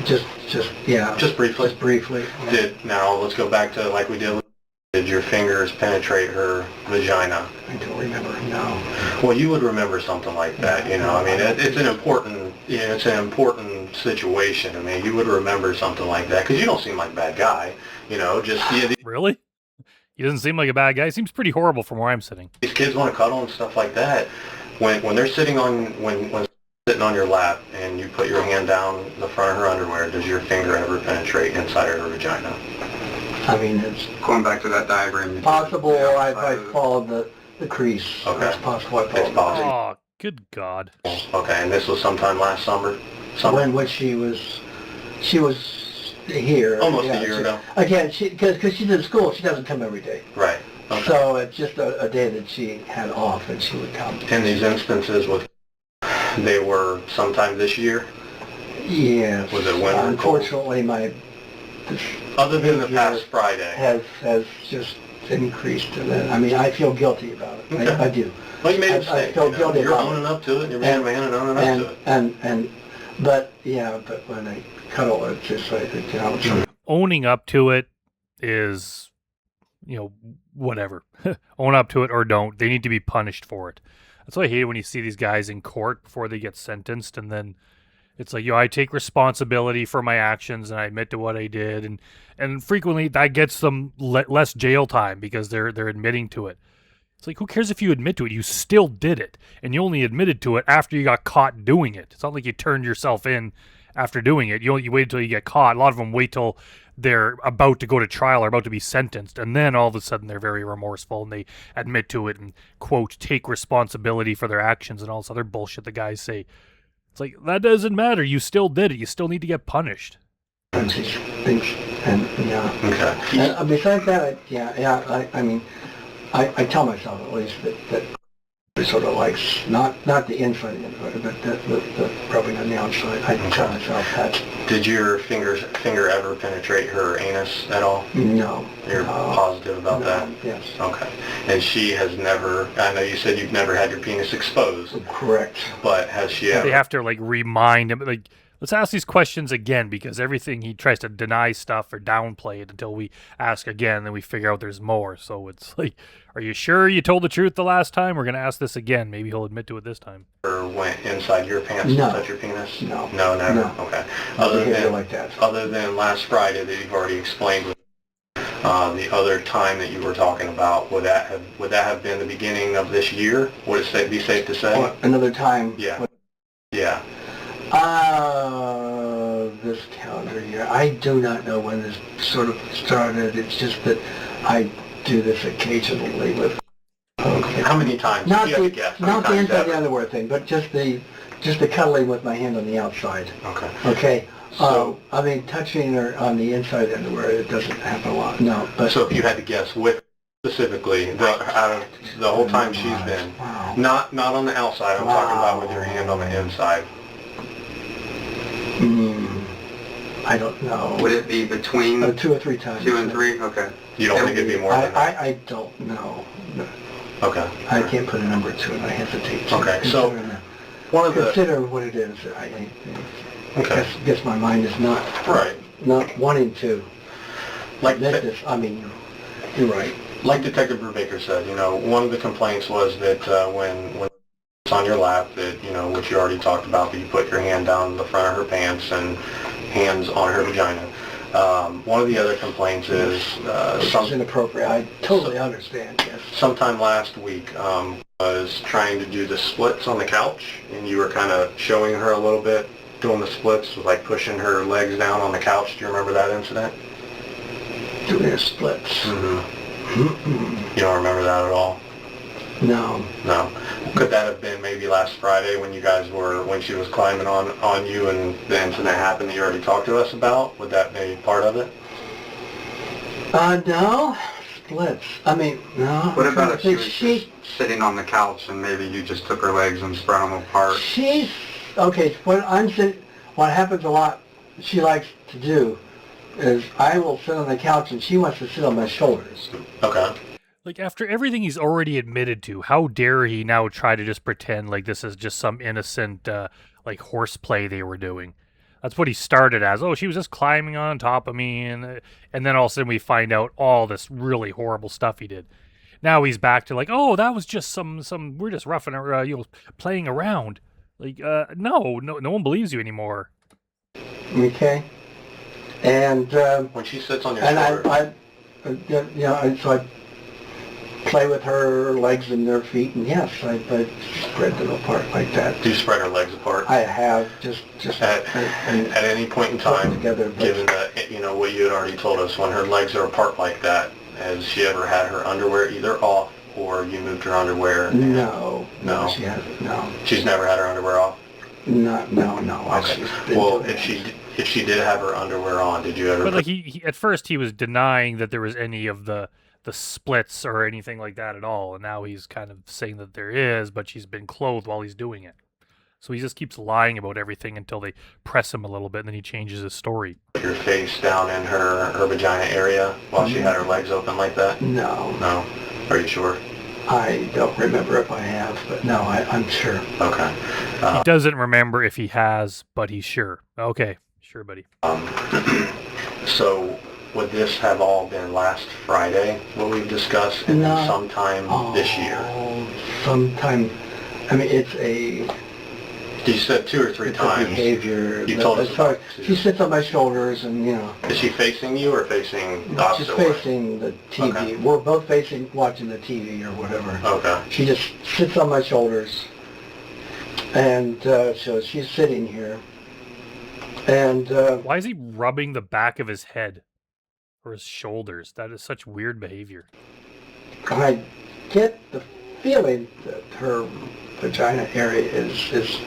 Just briefly. Just briefly? Yeah. Now, let's go back to like we did. Did your fingers penetrate her vagina? I don't remember, no. Well, you would remember something like that, you know. I mean, it's an important situation. I mean, you would remember something like that because you don't seem like a bad guy, you know. Really? He doesn't seem like a bad guy. He seems pretty horrible from where I'm sitting. These kids want to cuddle and stuff like that. When they're sitting on when sitting on your lap and you put your hand down the front of her underwear, does your finger ever penetrate inside of her vagina? I mean, it's going back to that diagram. Possible I followed the crease. Okay. It's possible I followed It's possible. Oh, good God. Okay, and this was sometime last summer? When she was here. Almost yeah, a year ago. Again, because she's in school, she doesn't come every day. Right. Okay. So it's just a day that she had off and she would come. In these instances, they were sometime this year? Yes. Was it winter? Unfortunately, Other than the past Friday? Has just increased. And then, I mean, I feel guilty about it. Okay. I do. Well, you made a I mistake. feel guilty You're about owning it. up to it, and you're being a man and owning up to it. But when I cuddle, it's just like, Owning up to it is, whatever. Own up to it or don't. They need to be punished for it. That's why I hate when you see these guys in court before they get sentenced, and then it's like, I take responsibility for my actions and I admit to what I did, and frequently that gets them less jail time because they're admitting to it. It's like, who cares if you admit to it? You still did it, and you only admitted to it after you got caught doing it. It's not like you turned yourself in after doing it. You wait until you get caught. A lot of them wait till they're about to go to trial or about to be sentenced, and then all of a sudden they're very remorseful and they admit to it and, quote, take responsibility for their actions and all this other bullshit the guys say. It's like, that doesn't matter. You still did it. You still need to get punished. And yeah. Okay. And besides that, I mean, I tell myself at least that sort of like not the inside, but the rubbing on the outside. I tell myself that. Did your finger ever penetrate her anus at all? No. You're positive about that? Yes. Okay. And she has never, I know you said you've never had your penis exposed. Correct. But has she ever? They have to remind him, let's ask these questions again, because everything he tries to deny stuff or downplay it until we ask again, then we figure out there's more. So it's like, are you sure you told the truth the last time? We're going to ask this again. Maybe he'll admit to it this time. Or went inside your pants to touch your penis? No. No, never? No. Okay. Other than last Friday that you've already explained, the other time that you were talking about, would that have been the beginning of this year? Would it be safe to say? Another time? Yeah. Yeah. This calendar year. I do not know when this sort of started. It's just that I do this occasionally with. Okay. How many times? Not you the inside the underwear thing, but just the cuddling with my hand on the outside. Okay. Okay. So, I mean, touching her on the inside underwear, it doesn't happen a lot. No. But so if you had to guess, with specifically out of the whole time she's been, not on the outside. I'm talking about with your hand on the inside. I don't know. Would it be between 2 or 3 times? 2 and 3? Okay. You don't think it'd be more than that? I don't know. No. Okay. I can't put a number to it. I hesitate to. Okay. So consider what it is. I guess my mind is not wanting to admit this. I mean, you're right. Like Detective Brubaker said, one of the complaints was that when it's on your lap, that which you already talked about, that you put your hand down the front of her pants and hands on her vagina. One of the other complaints is it's inappropriate. I totally understand. Yes. Sometime last week was trying to do the splits on the couch, and you were kind of showing her a little bit doing the splits, like pushing her legs down on the couch. Do you remember that incident? Doing the splits. You don't remember that at all? No. No. Could that have been maybe last Friday when she was climbing on you and the incident happened that you already talked to us about? Would that be part of it? No. Splits. I mean, no. What about if she was just sitting on the couch and maybe you just took her legs and spread them apart? What happens a lot, she likes to do, is I will sit on the couch and she wants to sit on my shoulders. Okay. After everything he's already admitted to, how dare he now try to just pretend like this is just some innocent, horseplay they were doing? That's what he started as. Oh, she was just climbing on top of me, and then all of a sudden we find out all this really horrible stuff he did. Now he's back to oh, that was just some we're just roughing her, playing around. No one believes you anymore. Okay. And when she sits on your shoulder, so I play with her legs and their feet, and yes, I spread them apart like that. Do you spread her legs apart? I have, just at any point in time, together, given that what you had already told us, when her legs are apart like that, has she ever had her underwear either off or you moved her underwear? No. No. She hasn't. No. She's never had her underwear off? No. Okay. Well, if she did have her underwear on, did you ever? But like he at first he was denying that there was any of the splits or anything like that at all, and now he's kind of saying that there is, but she's been clothed while he's doing it. So he just keeps lying about everything until they press him a little bit, and then he changes his story. Your face down in her vagina area while she had her legs open like that? No. No. Are you sure? I don't remember if I have, but no, I'm sure. Okay. He doesn't remember if he has, but he's sure. Okay, sure, buddy. So would this have all been last Friday, what we've discussed, and then sometime this year? Sometime. I mean, it's a. You said 2 or 3 times. Behavior. You told us. She sits on my shoulders, and Is she facing you or facing the opposite She's way? facing the TV. Okay. We're both watching the TV or whatever. Okay. She just sits on my shoulders, and so she's sitting here. And Why is he rubbing the back of his head or his shoulders? That is such weird behavior. I get the feeling that her vagina area is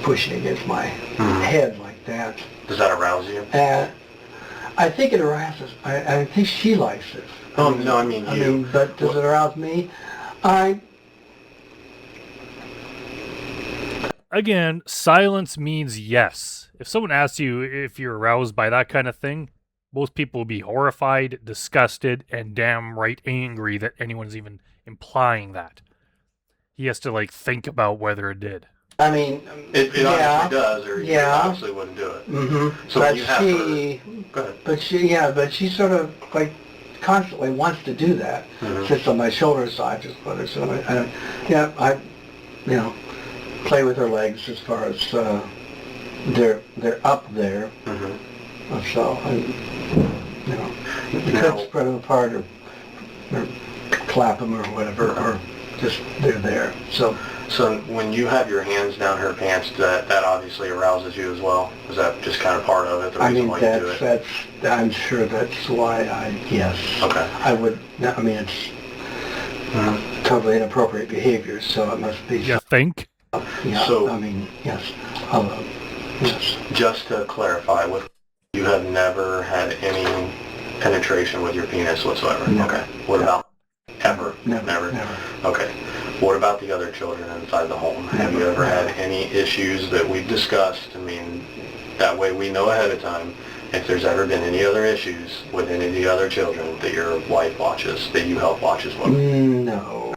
pushing against my head like that. Does that arouse you? I think it arouses. I think she likes it. Oh, no, I mean you. But does it arouse me? Again, silence means yes. If someone asks you if you're aroused by that kind of thing, most people will be horrified, disgusted, and damn right angry that anyone's even implying that. He has to think about whether it did. I mean, it obviously does, or you yeah. obviously wouldn't do it. Mm-hmm. So but you have to. Go ahead. But she sort of constantly wants to do that. Sits on my shoulder, so I just put her. So I play with her legs as far as they're up there. So you could spread them apart or clap them or whatever, or just they're there. So when you have your hands down her pants, that obviously arouses you as well? Is that just kind of part of it, the reason why you do it? I'm sure that's why yes. Okay. I would, I mean, it's totally inappropriate behavior, so it must be. You think? Yeah, So, I mean, yes. Yes. Just to clarify, you have never had any penetration with your penis whatsoever? Never. Okay. What about ever? Never. Okay. What about the other children inside the home? Have you ever had any issues that we've discussed? I mean, that way we know ahead of time if there's ever been any other issues with any of the other children that your wife watches, that you help watch as well? No.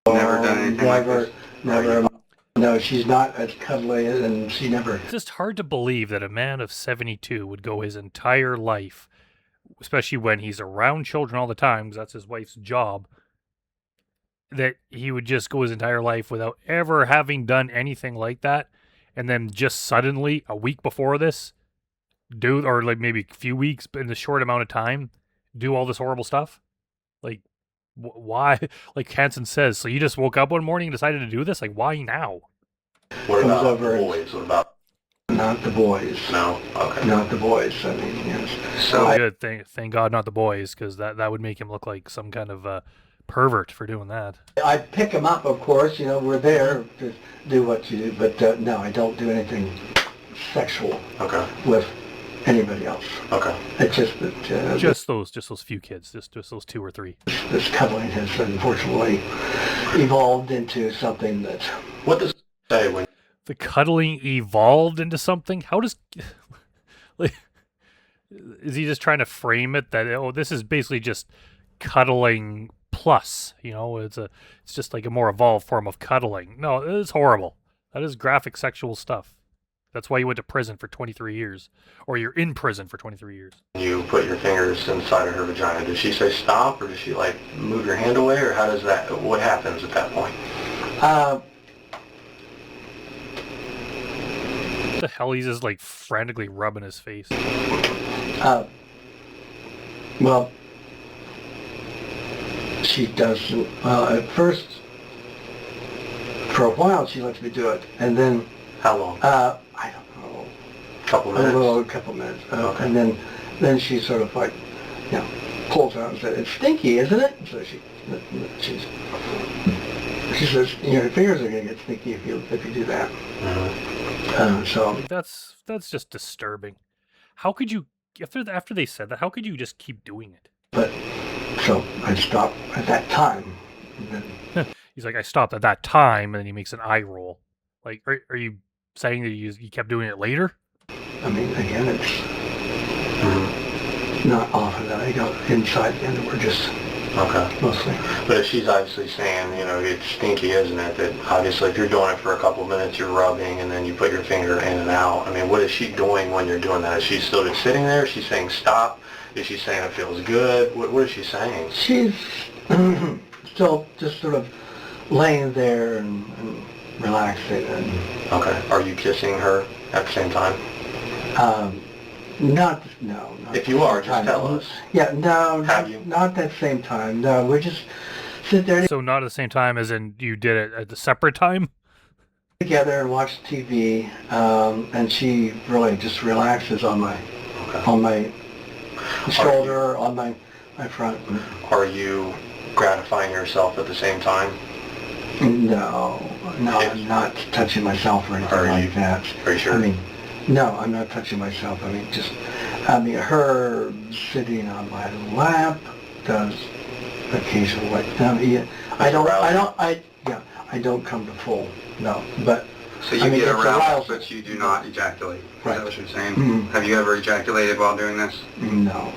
Never done anything like this? Never. No, she's not as cuddly, and she never. It's just hard to believe that a man of 72 would go his entire life, especially when he's around children all the time, because that's his wife's job, that he would just go his entire life without ever having done anything like that, and then just suddenly, a week before this, or maybe a few weeks in a short amount of time, do all this horrible stuff? Why? Like Hansen says, so you just woke up one morning and decided to do this? Why now? What about the boys? What about... Not the boys. No? Okay. Not the boys. I mean, yes. So good. Thank God not the boys, because that would make him look like some kind of pervert for doing that. I pick him up, of course. We're there to do what you do. But no, I don't do anything sexual with anybody else. Okay. It's just that... just those few kids. Just those 2 or 3. This cuddling has unfortunately evolved into something that... What does it say when... The cuddling evolved into something? How does... is he just trying to frame it that, this is basically just cuddling plus, it's just like a more evolved form of cuddling. No, it's horrible. That is graphic sexual stuff. That's why you went to prison for 23 years. Or you're in prison for 23 years. You put your fingers inside of her vagina. Does she say stop, or does she, move your hand away, or how does that... What happens at that point? What the hell? He's just, frantically rubbing his face. Well, she doesn't... at first, for a while, she lets me do it. And then... How long? I don't know. Couple minutes? A couple minutes. Okay. And then she sort of pulls out and says, "It's stinky, isn't it?" So she says, "Your fingers are going to get stinky if you do that." So Like, that's just disturbing. How could you, after they said that, how could you just keep doing it? but so I stopped at that time. And then, He's like, I stopped at that time, and then he makes an eye roll. Like, are you saying that you kept doing it later? I mean, again, it's not often that I go inside the underwear, just Okay. mostly. But if she's obviously saying, you know, it's stinky, isn't it? That obviously if you're doing it for a couple of minutes, you're rubbing, and then you put your finger in and out. I mean, what is she doing when you're doing that? Is she still just sitting there? Is she saying stop? Is she saying it feels good? What is she saying? She's still just sort of laying there and relaxing. And Okay. Are you kissing her at the same time? not If you are, just time. tell us. Yeah, no, Have you? not that same time. No, we just sit there So not at the same time as in you did it at the separate time? together and watch TV, and she really just relaxes on my shoulder, on my front. Are you gratifying yourself at the same time? No, I'm not touching myself or anything Are like you- that. Are you sure? I mean, no, I'm not touching myself. I mean, her sitting on my lap does occasionally. I don't come to full, no, but So you I mean, get it's aroused, aroused. but you do not ejaculate. Is Right. that what you're saying? Mhm. Have you ever ejaculated while doing this? no.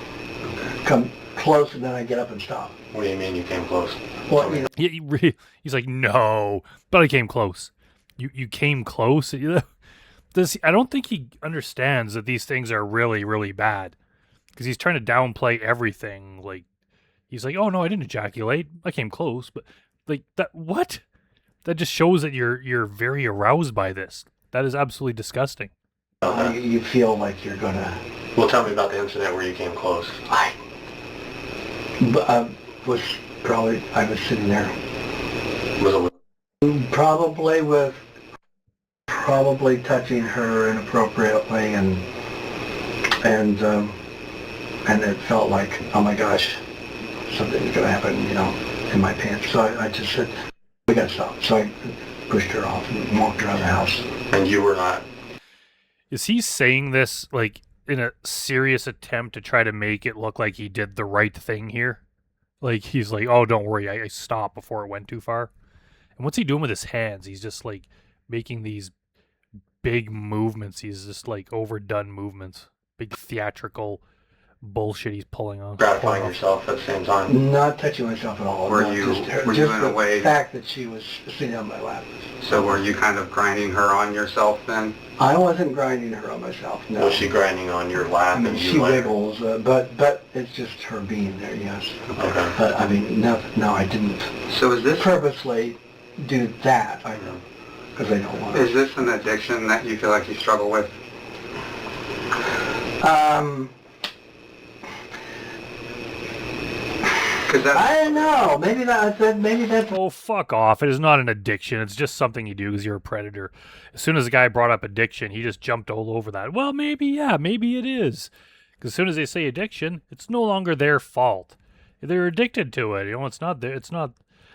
Okay. Come close and then I get up and stop. What do you mean you came close? Well, you know, He's like, no, but I came close. You came close? I don't think he understands that these things are really, really bad. Because he's trying to downplay everything. Like, he's like, oh no, I didn't ejaculate. I came close. But, like, that, what? That just shows that you're very aroused by this. That is absolutely disgusting. you feel like you're gonna. Well, tell me about the incident where you came close. I was sitting there. Was it Probably touching her inappropriately, and it felt like, oh my gosh, something's gonna happen, in my pants. So I just said, we gotta stop. So I pushed her off and walked around the house. and you were not? Is he saying this, like, in a serious attempt to try to make it look like he did the right thing here? Like, he's like, oh, don't worry, I stopped before it went too far. And what's he doing with his hands? He's just, like, making these big movements. He's just, like, overdone movements. Big theatrical bullshit he's pulling on. Gratifying yourself at the same time? Not touching myself at all. Were no, you- just were you just in a the way- fact that she was sitting on my lap. So were you kind of grinding her on yourself then? I wasn't grinding her on myself, no. Was she grinding on your lap I mean, and you she let her? wiggles, but it's just her being there, yes. Okay. But I mean, no, I didn't So is this purposely do that, I know, because I don't want is to. this an addiction that you feel like you struggle with? Because that's I don't know. Maybe that's. Oh, fuck off. It is not an addiction. It's just something you do because you're a predator. As soon as the guy brought up addiction, he just jumped all over that. Well, maybe it is. Because as soon as they say addiction, it's no longer their fault. They're addicted to it. It's not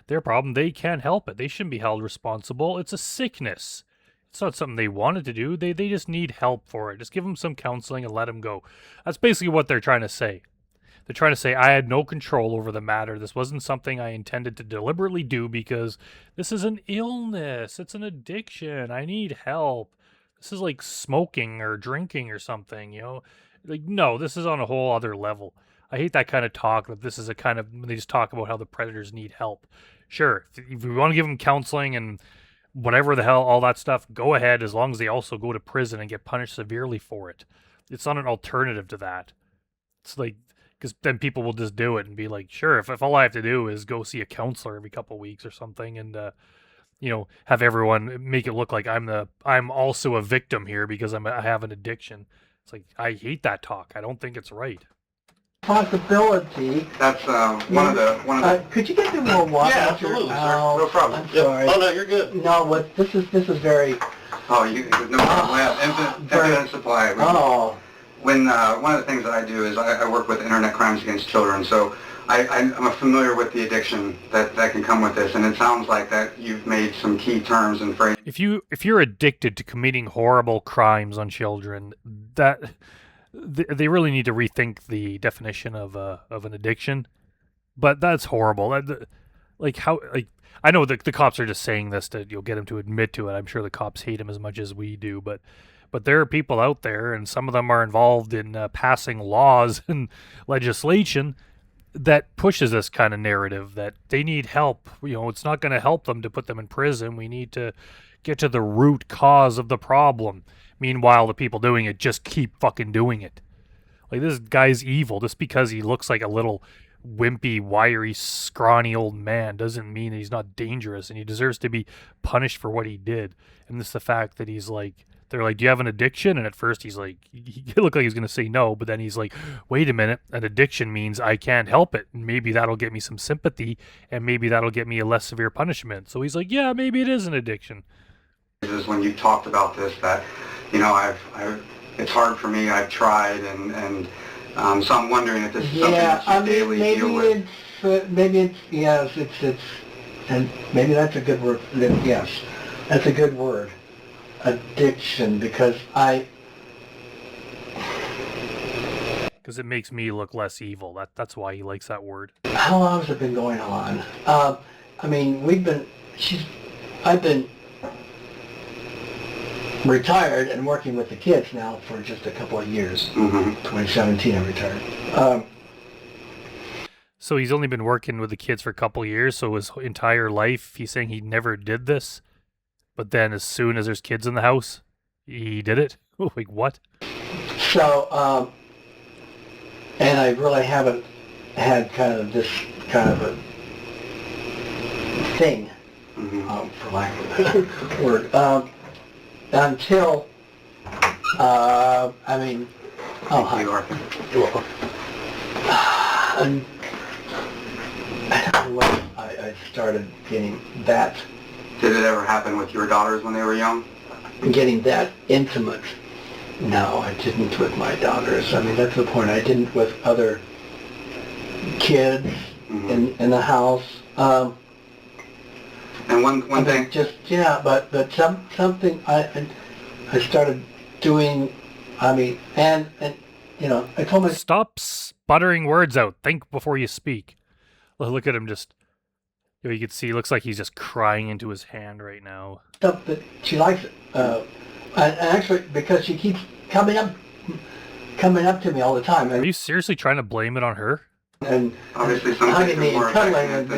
their problem. They can't help it. They shouldn't be held responsible. It's a sickness. It's not something they wanted to do. They just need help for it. Just give them some counseling and let them go. That's basically what they're trying to say. They're trying to say, I had no control over the matter. This wasn't something I intended to deliberately do because this is an illness. It's an addiction. I need help. This is like smoking or drinking or something, Like, no, this is on a whole other level. I hate that kind of talk, that this is a kind of, when they just talk about how the predators need help. Sure, if we want to give them counseling and whatever the hell, all that stuff, go ahead, as long as they also go to prison and get punished severely for it. It's not an alternative to that. It's like, because then people will just do it and be like, sure, if all I have to do is go see a counselor every couple of weeks or something, and have everyone make it look like I'm also a victim here because I have an addiction. It's like, I hate that talk. I don't think it's right. Possibility. That's one of the. Could you get me more water? Yeah, absolutely, sir. Oh, No problem. I'm Yep. sorry. Oh, no, you're good. No, this is very. Oh, no problem. We have infinite supply. Oh. When one of the things that I do is I work with internet crimes against children. So I'm familiar with the addiction that can come with this, and it sounds like that you've made some key terms and phrases. If you're addicted to committing horrible crimes on children, that they really need to rethink the definition of an addiction. But that's horrible. I know the cops are just saying this to get him to admit to it. I'm sure the cops hate him as much as we do, but there are people out there, and some of them are involved in passing laws and legislation that pushes this kind of narrative that they need help. It's not going to help them to put them in prison. We need to get to the root cause of the problem. Meanwhile, the people doing it just keep fucking doing it. Like, this guy's evil. Just because he looks like a little wimpy, wiry, scrawny old man doesn't mean that he's not dangerous, and he deserves to be punished for what he did. And it's the fact that he's like, they're like, do you have an addiction? And at first he's like, he looked like he's going to say no, but then he's like, wait a minute, an addiction means I can't help it. And maybe that'll get me some sympathy, and maybe that'll get me a less severe punishment. So he's like, yeah, maybe it is an addiction. Is when you talked about this that, it's hard for me, I've tried, and so I'm wondering if this is something that you daily deal with. And maybe that's a good word. Yes, that's a good word. Addiction, because it makes me look less evil. That's why he likes that word. How long has it been going on? I've been retired and working with the kids now for just a couple of years. 2017 I retired. So he's only been working with the kids for a couple of years, so his entire life he's saying he never did this, but then as soon as there's kids in the house, he did it? Like, what? So, and I really haven't had this kind of a thing, for lack of a better word, until, Hi. And I don't know when I started getting that. Did it ever happen with your daughters when they were young? Getting that intimate. No, I didn't with my daughters. That's the point. I didn't with other kids in the house. And one thing... But something I started doing, I told my... Stop sputtering words out. Think before you speak. Look at him just... You can see, he looks like he's just crying into his hand right now. Stuff that she likes it. And actually, because she keeps coming up to me all the time. Are you seriously trying to blame it on her? And obviously hugging me and cuddling and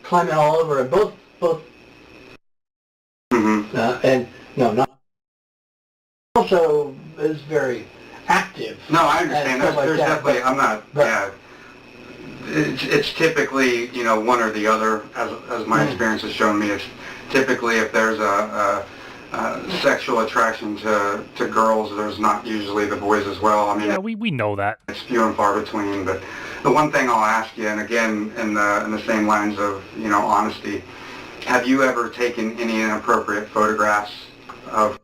climbing all over, and both. And no, not. Also is very active. No, I understand. There's definitely. I'm not. Yeah. It's typically, one or the other, as my experience has shown me. It's typically if there's a sexual attraction to girls, there's not usually the boys as well. Yeah, we know that. It's few and far between. But the one thing I'll ask you, and again in the same lines of honesty, have you ever taken any inappropriate photographs of?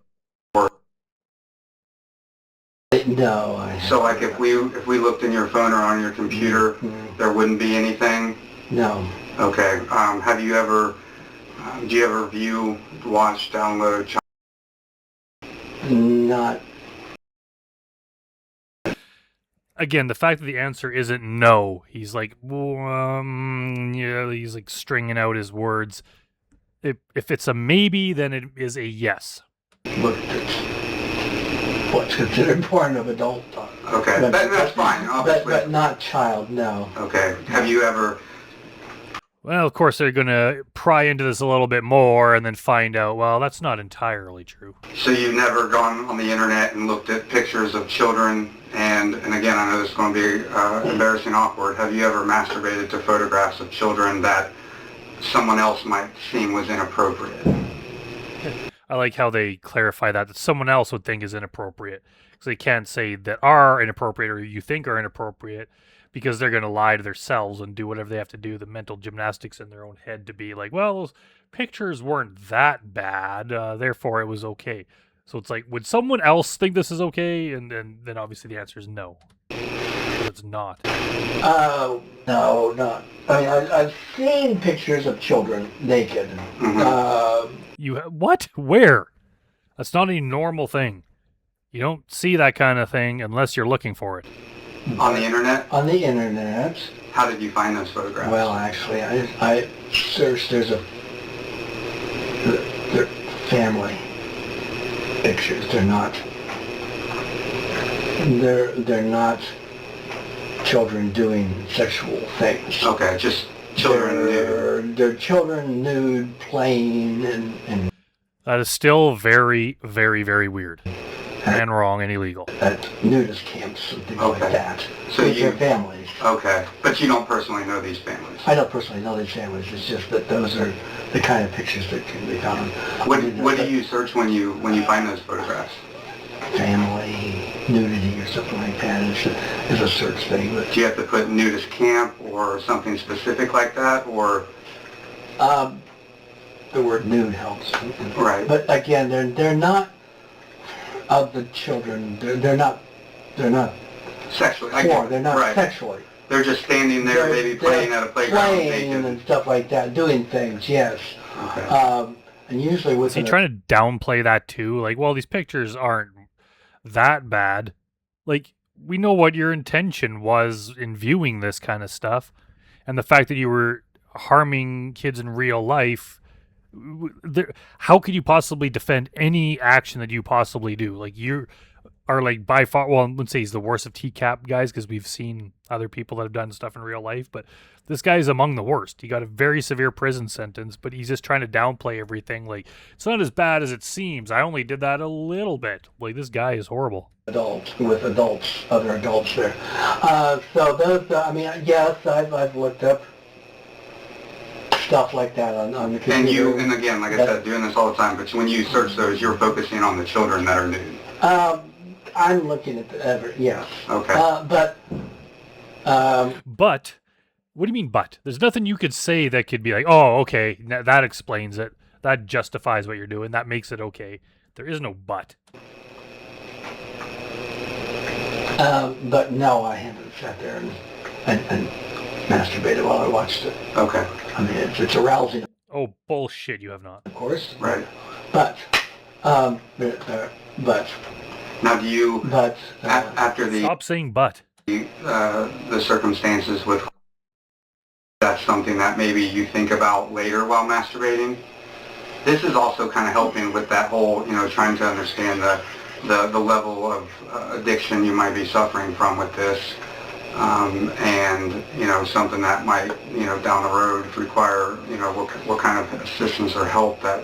No, I haven't. So like if we looked in your phone or on your computer, there wouldn't be anything? No. Okay. Have you ever, do you ever view, watch, download? Not. Again, the fact that the answer isn't no, he's like, yeah, he's like stringing out his words. If it's a maybe, then it is a yes. Look, what's considered porn of adult. Okay, that's fine, obviously. But not child, no. Okay. Have you ever... Well, of course, they're going to pry into this a little bit more and then find out, well, that's not entirely true. So you've never gone on the internet and looked at pictures of children, and again, I know this is going to be embarrassing, awkward. Have you ever masturbated to photographs of children that someone else might seem was inappropriate? I like how they clarify that someone else would think is inappropriate. Because they can't say that are inappropriate or you think are inappropriate, because they're going to lie to themselves and do whatever they have to do, the mental gymnastics in their own head to be like, well, those pictures weren't that bad, therefore it was okay. So it's like, would someone else think this is okay? And then obviously the answer is no. it's not. No, not. I mean, I've seen pictures of children naked. What? Where? That's not a normal thing. You don't see that kind of thing unless you're looking for it. On the internet? On the internet. How did you find those photographs? Well, actually, I searched. They're family pictures. They're not children doing sexual things. Okay, just children nude. They're children nude, playing, and That is still very, very, very weird. And wrong and illegal. at nudist camps and things like that. So with you- their families. Okay, but you don't personally know these families. I don't personally know these families. It's just that those are the kind of pictures that can be found. What do you search when you find those photographs? Family, nudity, or something like that is a search thing. But Do you have to put nudist camp or something specific like that, or? the word nude helps. Right. But again, they're not of the children. They're not Sexually? they're not right. sexually. They're just standing there, They're- maybe playing they're at a playground. playing naked. and stuff like that, doing things. Yes. Okay. And usually with Is he trying to downplay that too? Like, well, these pictures aren't that bad. Like, we know what your intention was in viewing this kind of stuff. And the fact that you were harming kids in real life, how could you possibly defend any action that you possibly do? Like, you are like by far, well, let's say he's the worst of TCAP guys because we've seen other people that have done stuff in real life, but this guy is among the worst. He got a very severe prison sentence, but he's just trying to downplay everything. Like, it's not as bad as it seems. I only did that a little bit. Like, this guy is horrible. with other adults there. So those, I mean, yes, I've looked up stuff like that on the computer. And again, like I said, doing this all the time, but when you search those, you're focusing on the children that are nude. I'm looking at yes. Okay. But But, what do you mean but? There's nothing you could say that could be like, oh, okay, that explains it. That justifies what you're doing. That makes it okay. There is no but. But no, I haven't sat there and masturbated while I watched it. Okay. I mean, it's arousing, Oh, bullshit, you have not. of course. Right. But Now, do you, after Stop saying but. the circumstances with, that's something that maybe you think about later while masturbating? This is also kind of helping with that whole, trying to understand the level of addiction you might be suffering from with this, and something that might down the road require what kind of assistance or help that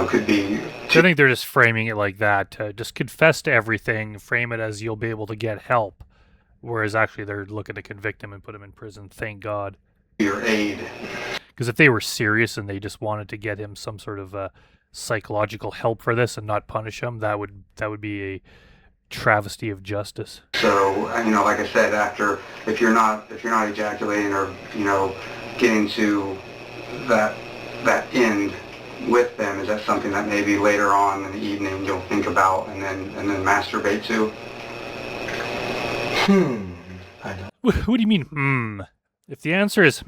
could be. So I think they're just framing it like that. Just confess to everything, frame it as you'll be able to get help, whereas actually they're looking to convict him and put him in prison. Thank God. Your aid. Because if they were serious and they just wanted to get him some sort of psychological help for this and not punish him, that would be a travesty of justice. So like I said, if you're not ejaculating or getting to that end with them, is that something that maybe later on in the evening you'll think about and then masturbate to? I don't. What do you mean, If the answer is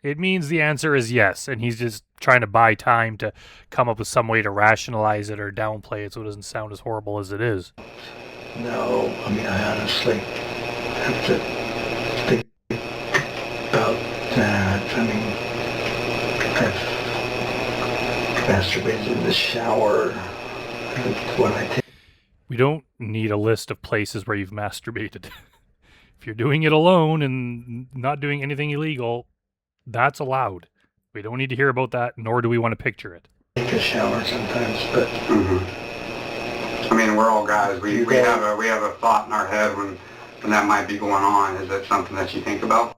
it means the answer is yes, and he's just trying to buy time to come up with some way to rationalize it or downplay it so it doesn't sound as horrible as it is. No, I mean, I honestly have to think about that. I mean, I've masturbated in the shower when I take. We don't need a list of places where you've masturbated. If you're doing it alone and not doing anything illegal, that's allowed. We don't need to hear about that, nor do we want to picture it. Take a shower sometimes, but I mean, we're all guys. We have a thought in our head when that might be going on. Is that something that you think about?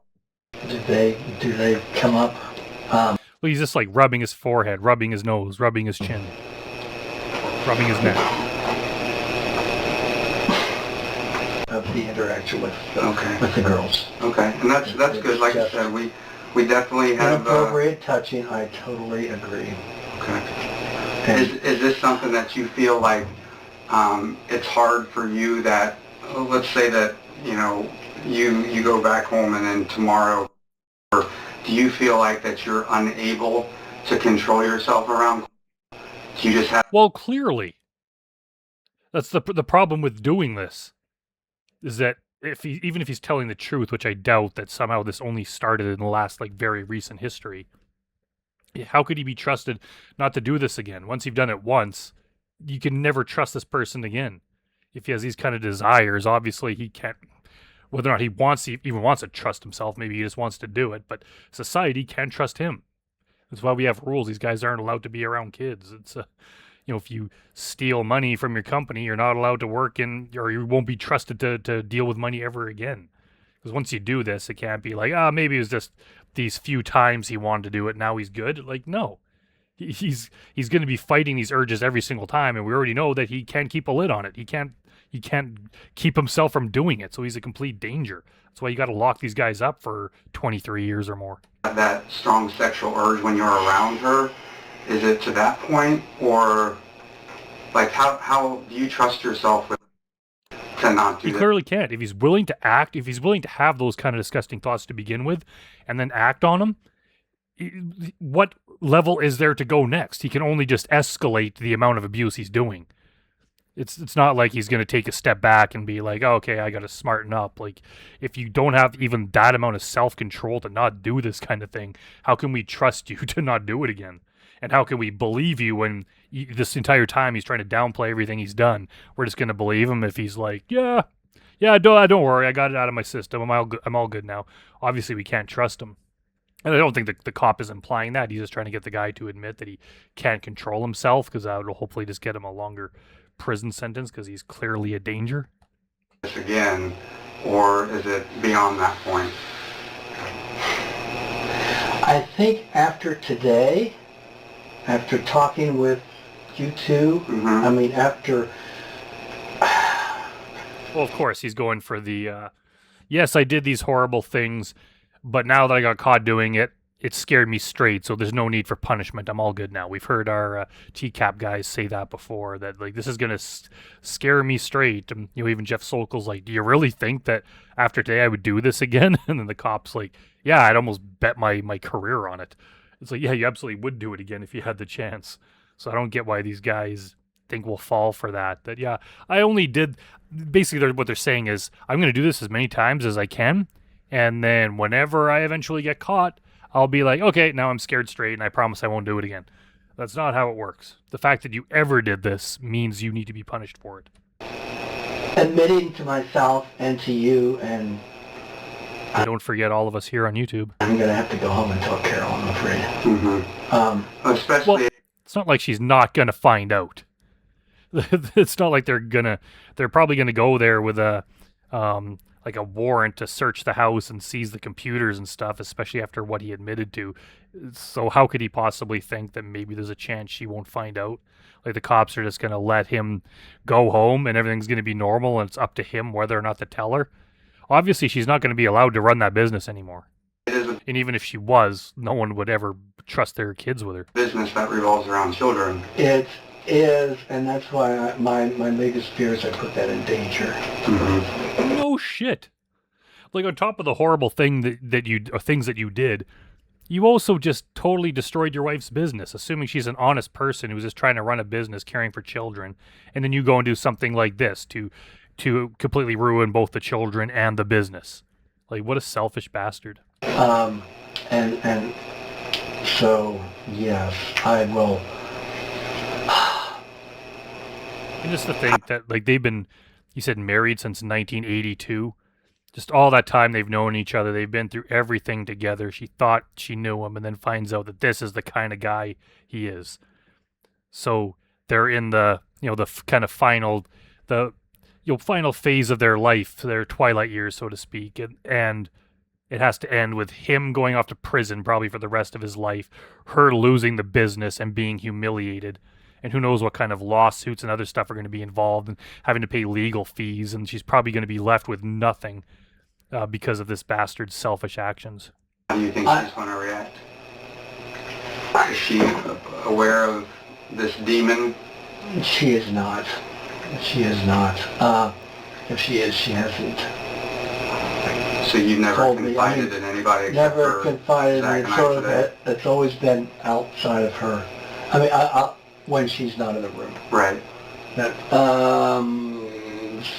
do they come up? Well, he's just like rubbing his forehead, rubbing his nose, rubbing his chin, rubbing his neck. Of the interaction with Okay. with the girls. Okay, and that's good. Like I said, we definitely have. Inappropriate touching. I totally agree. Okay. And Is this something that you feel like it's hard for you that, let's say that, you go back home and then tomorrow, or do you feel like that you're unable to control yourself around? Do you just have... Well, clearly. That's the problem with doing this, is that even if he's telling the truth, which I doubt, that somehow this only started in the last, like, very recent history, how could he be trusted not to do this again? Once you've done it once, you can never trust this person again. If he has these kind of desires, obviously he can't, whether or not he even wants to trust himself, maybe he just wants to do it, but society can't trust him. That's why we have rules. These guys aren't allowed to be around kids. It's if you steal money from your company, you're not allowed to work or you won't be trusted to deal with money ever again. Because once you do this, it can't be like, maybe it was just these few times he wanted to do it, now he's good. Like, no. He's going to be fighting these urges every single time, and we already know that he can't keep a lid on it. He can't keep himself from doing it, so he's a complete danger. That's why you got to lock these guys up for 23 years or more. That strong sexual urge when you're around her, is it to that point, or like how do you trust yourself to not do that? He clearly can't. If he's willing to act, if he's willing to have those kind of disgusting thoughts to begin with, and then act on them, what level is there to go next? He can only just escalate the amount of abuse he's doing. It's not like he's going to take a step back and be like, okay, I got to smarten up. Like, if you don't have even that amount of self-control to not do this kind of thing, how can we trust you to not do it again? And how can we believe you when this entire time he's trying to downplay everything he's done? We're just going to believe him if he's like, yeah, don't worry, I got it out of my system. I'm all good now. Obviously, we can't trust him. And I don't think the cop is implying that. He's just trying to get the guy to admit that he can't control himself, because that will hopefully just get him a longer prison sentence, because he's clearly a danger. This again, or is it beyond that point? I think after today, after talking with you two, I mean, after... Well, of course, he's going for the, yes, I did these horrible things, but now that I got caught doing it, it scared me straight, so there's no need for punishment. I'm all good now. We've heard our TCAP guys say that before, that, like, this is going to scare me straight. And, even Jeff Sokol's like, do you really think that after today I would do this again? And then the cop's like, yeah, I'd almost bet my career on it. It's like, yeah, you absolutely would do it again if you had the chance. So I don't get why these guys think we'll fall for that. That, yeah, I only did, basically what they're saying is, I'm going to do this as many times as I can, and then whenever I eventually get caught, I'll be like, okay, now I'm scared straight, and I promise I won't do it again. That's not how it works. The fact that you ever did this means you need to be punished for it. Admitting to myself and to you, and... Don't forget all of us here on YouTube. I'm going to have to go home and tell Carol, I'm afraid. Especially... Well, it's not like she's not going to find out. It's not like they're probably going to go there with a warrant to search the house and seize the computers and stuff, especially after what he admitted to. So how could he possibly think that maybe there's a chance she won't find out? Like, the cops are just going to let him go home and everything's going to be normal, and it's up to him whether or not to tell her? Obviously, she's not going to be allowed to run that business anymore. And even if she was, no one would ever trust their kids with her. Business that revolves around children. It is, and that's why my biggest fear is I put that in danger. No shit. Like, on top of the horrible things that you did, you also just totally destroyed your wife's business, assuming she's an honest person who's just trying to run a business caring for children, and then you go and do something like this to completely ruin both the children and the business. Like, what a selfish bastard. And so, yes, I will. And just to think that, like, they've been, you said, married since 1982. Just all that time they've known each other. They've been through everything together. She thought she knew him, and then finds out that this is the kind of guy he is. So they're in the, the kind of final phase of their life, their twilight years, so to speak. And it has to end with him going off to prison, probably for the rest of his life, her losing the business and being humiliated. And who knows what kind of lawsuits and other stuff are going to be involved, and having to pay legal fees, and she's probably going to be left with nothing because of this bastard's selfish actions. How do you think she's going to react? Is she aware of this demon? She is not. She is not. If she is, she hasn't So you've never told me. confided in anybody except Never for confided, Zach and and it's I sort of, today? it's always been outside of her. I mean, when she's not in the room. Right.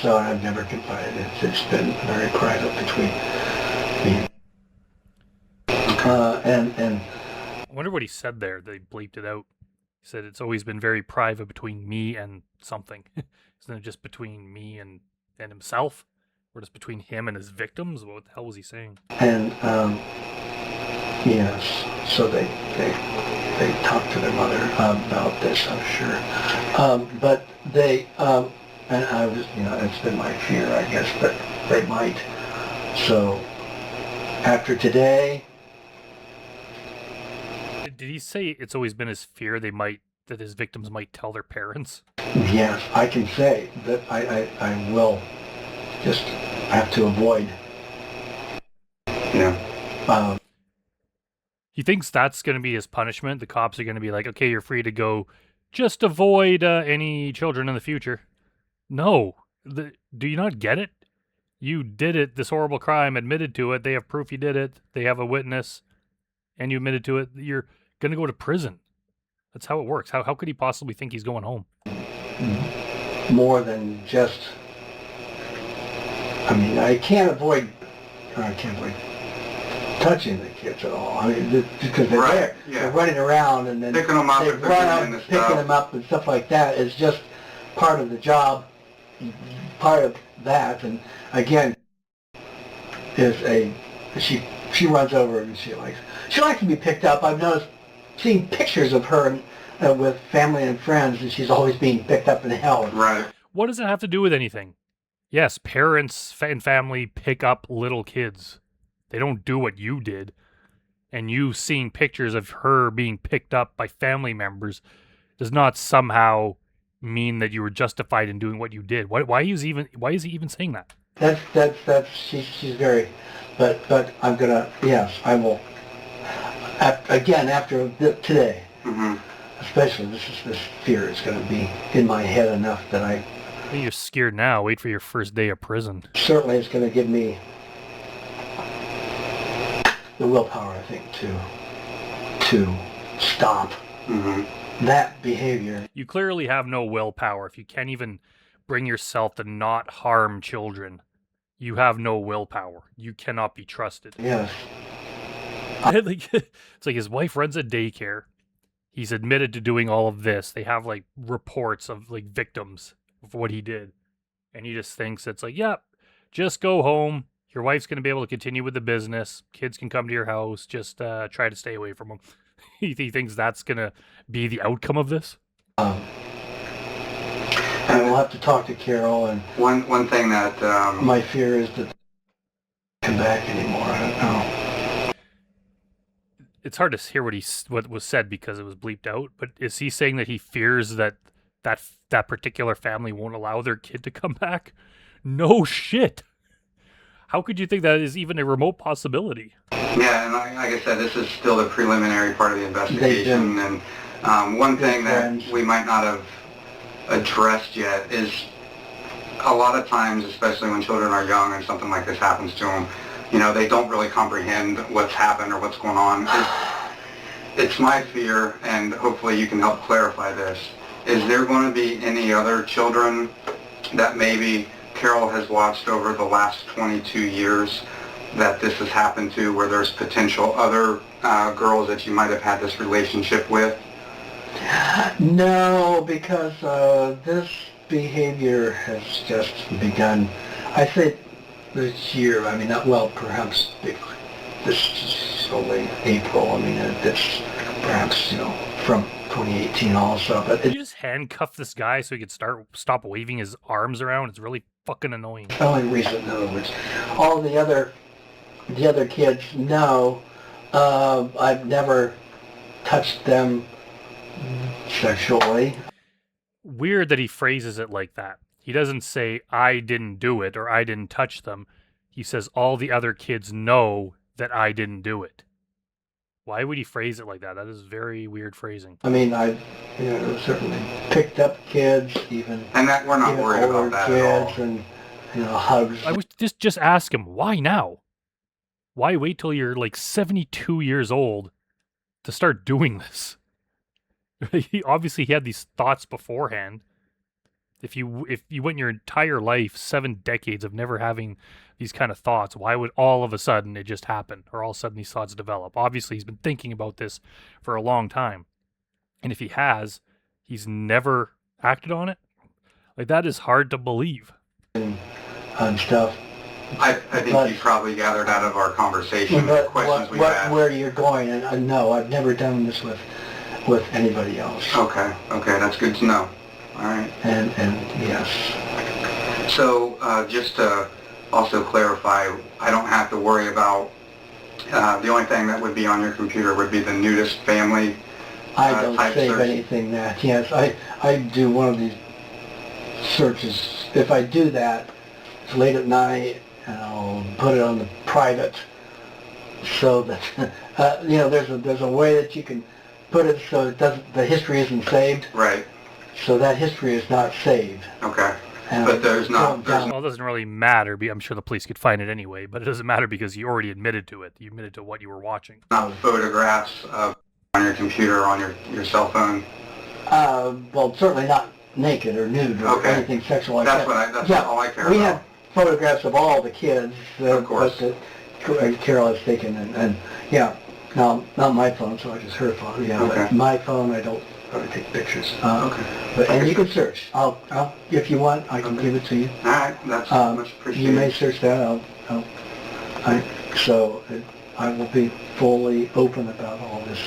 So I've never confided. It's been very private between me. And I wonder what he said there. They bleeped it out. He said it's always been very private between me and something. Isn't it just between me and himself? Or just between him and his victims? What the hell was he saying? And yes, so they talked to their mother about this, I'm sure. But they, and I was, it's been my fear, I guess, that they might. So after today, Did he say it's always been his fear that his victims might tell their parents? yes, I can say that I will just have to avoid. Yeah. He thinks that's going to be his punishment. The cops are going to be like, okay, you're free to go. Just avoid any children in the future. No. Do you not get it? You did it, this horrible crime, admitted to it. They have proof you did it. They have a witness, and you admitted to it. You're going to go to prison. That's how it works. How could he possibly think he's going home? More than just, I mean, I can't avoid touching the kids at all. I mean, because they're Right, there. yeah. They're running around and then Picking them up they if they're run getting out into picking stuff. them up and stuff like that is just part of the job. Part of that, and again, she runs over and she likes to be picked up. I've noticed, seeing pictures of her with family and friends, and she's always being picked up and held. Right. What does it have to do with anything? Yes, parents and family pick up little kids. They don't do what you did. And you seeing pictures of her being picked up by family members does not somehow mean that you were justified in doing what you did. Why is he even saying that? That's she's very, but I'm gonna, yes, I will. After today, Mm-hmm. especially this fear is going to be in my head enough that I think you're scared now. Wait for your first day of prison. Certainly it's going to give me the willpower, I think, to stop that behavior. You clearly have no willpower. If you can't even bring yourself to not harm children, you have no willpower. You cannot be trusted. Yes. It's like his wife runs a daycare. He's admitted to doing all of this. They have like reports of like victims of what he did. And he just thinks it's like, yep, just go home. Your wife's going to be able to continue with the business. Kids can come to your house. Just try to stay away from them. He thinks that's going to be the outcome of this. And we'll have to talk to Carol. And one thing that my fear is that come back anymore. I don't know. It's hard to hear what was said because it was bleeped out. But is he saying that he fears that particular family won't allow their kid to come back? No shit. How could you think that is even a remote possibility? Yeah, and like I said, this is still the preliminary part of the investigation. And one thing that we might not have addressed yet is a lot of times, especially when children are young and something like this happens to them, they don't really comprehend what's happened or what's going on. It's my fear, and hopefully you can help clarify this. Is there going to be any other children that maybe Carol has watched over the last 22 years that this has happened to, where there's potential other girls that you might have had this relationship with? No, because this behavior has just begun. I think this year, I mean, perhaps this is only April. I mean, it's perhaps, from 2018 also. But Did you just handcuff this guy so he could stop waving his arms around? It's really fucking annoying. the only reason, in other words, all the other kids know I've never touched them sexually. Weird that he phrases it like that. He doesn't say, I didn't do it or I didn't touch them. He says, all the other kids know that I didn't do it. Why would he phrase it like that? That is very weird phrasing. I mean, I've certainly picked up kids, even And we're not worried about that at all. kids, and hugs. I was just ask him, why now? why wait till you're like 72 years old to start doing this? Obviously he had these thoughts beforehand. If you went your entire life, 7 decades of never having these kind of thoughts, why would all of a sudden it just happen, or all of a sudden these thoughts develop? Obviously he's been thinking about this for a long time. And if he has, he's never acted on it. Like, that is hard to believe. And stuff. I think you probably gathered out of our conversation the questions we've asked. Where you're going, and no, I've never done this with anybody else. Okay, that's good to know. All right. And yes. So just to also clarify, I don't have to worry about, the only thing that would be on your computer would be the nudist family I don't type save search. anything that. Yes, I do one of these searches. If I do that, it's late at night, and I'll put it on the private, so that there's a way that you can put it so it doesn't, the history isn't saved. Right. So that history is not saved. Okay. And But there's not. Well, it doesn't really matter. I'm sure the police could find it anyway, but it doesn't matter because you already admitted to it. You admitted to what you were watching. Not photographs of on your computer, on your cell phone. Well, certainly not naked or nude or Okay. anything sexual like That's that. that's all I care about. We have photographs of all the kids. Of course. But Carol has taken, and yeah, no, not my phone, so I just her phone. Yeah, Okay. but my phone, I don't really take pictures. Okay. But and you can search. I'll if you want, I can give it to you. All right, that's much appreciated. You may search that. I will be fully open about all this.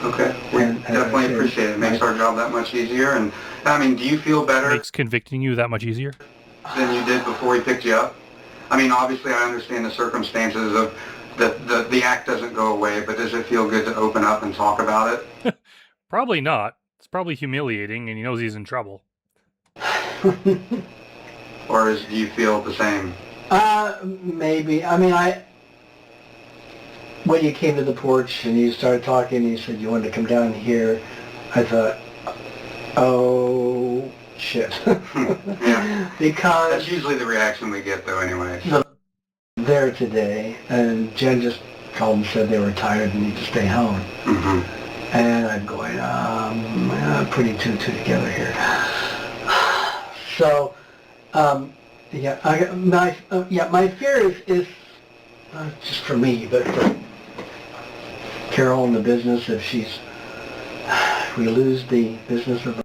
Okay, we And definitely appreciate it. It makes our job that much easier. And I mean, do you feel better Makes convicting you that much easier? than you did before he picked you up? I mean, obviously, I understand the circumstances of the act doesn't go away, but does it feel good to open up and talk about it? Probably not. It's probably humiliating, and he knows he's in trouble. Or do you feel the same? Maybe. I mean, when you came to the porch and you started talking, you said you wanted to come down here, I thought, oh, shit. Yeah. Because That's usually the reaction we get, though, anyway. there today, and Jen just called and said they were tired and need to stay home. Mm-hmm. And I'm going, I'm putting two and two together here. So, my fear is not just for me, but for Carol in the business. If we lose the business of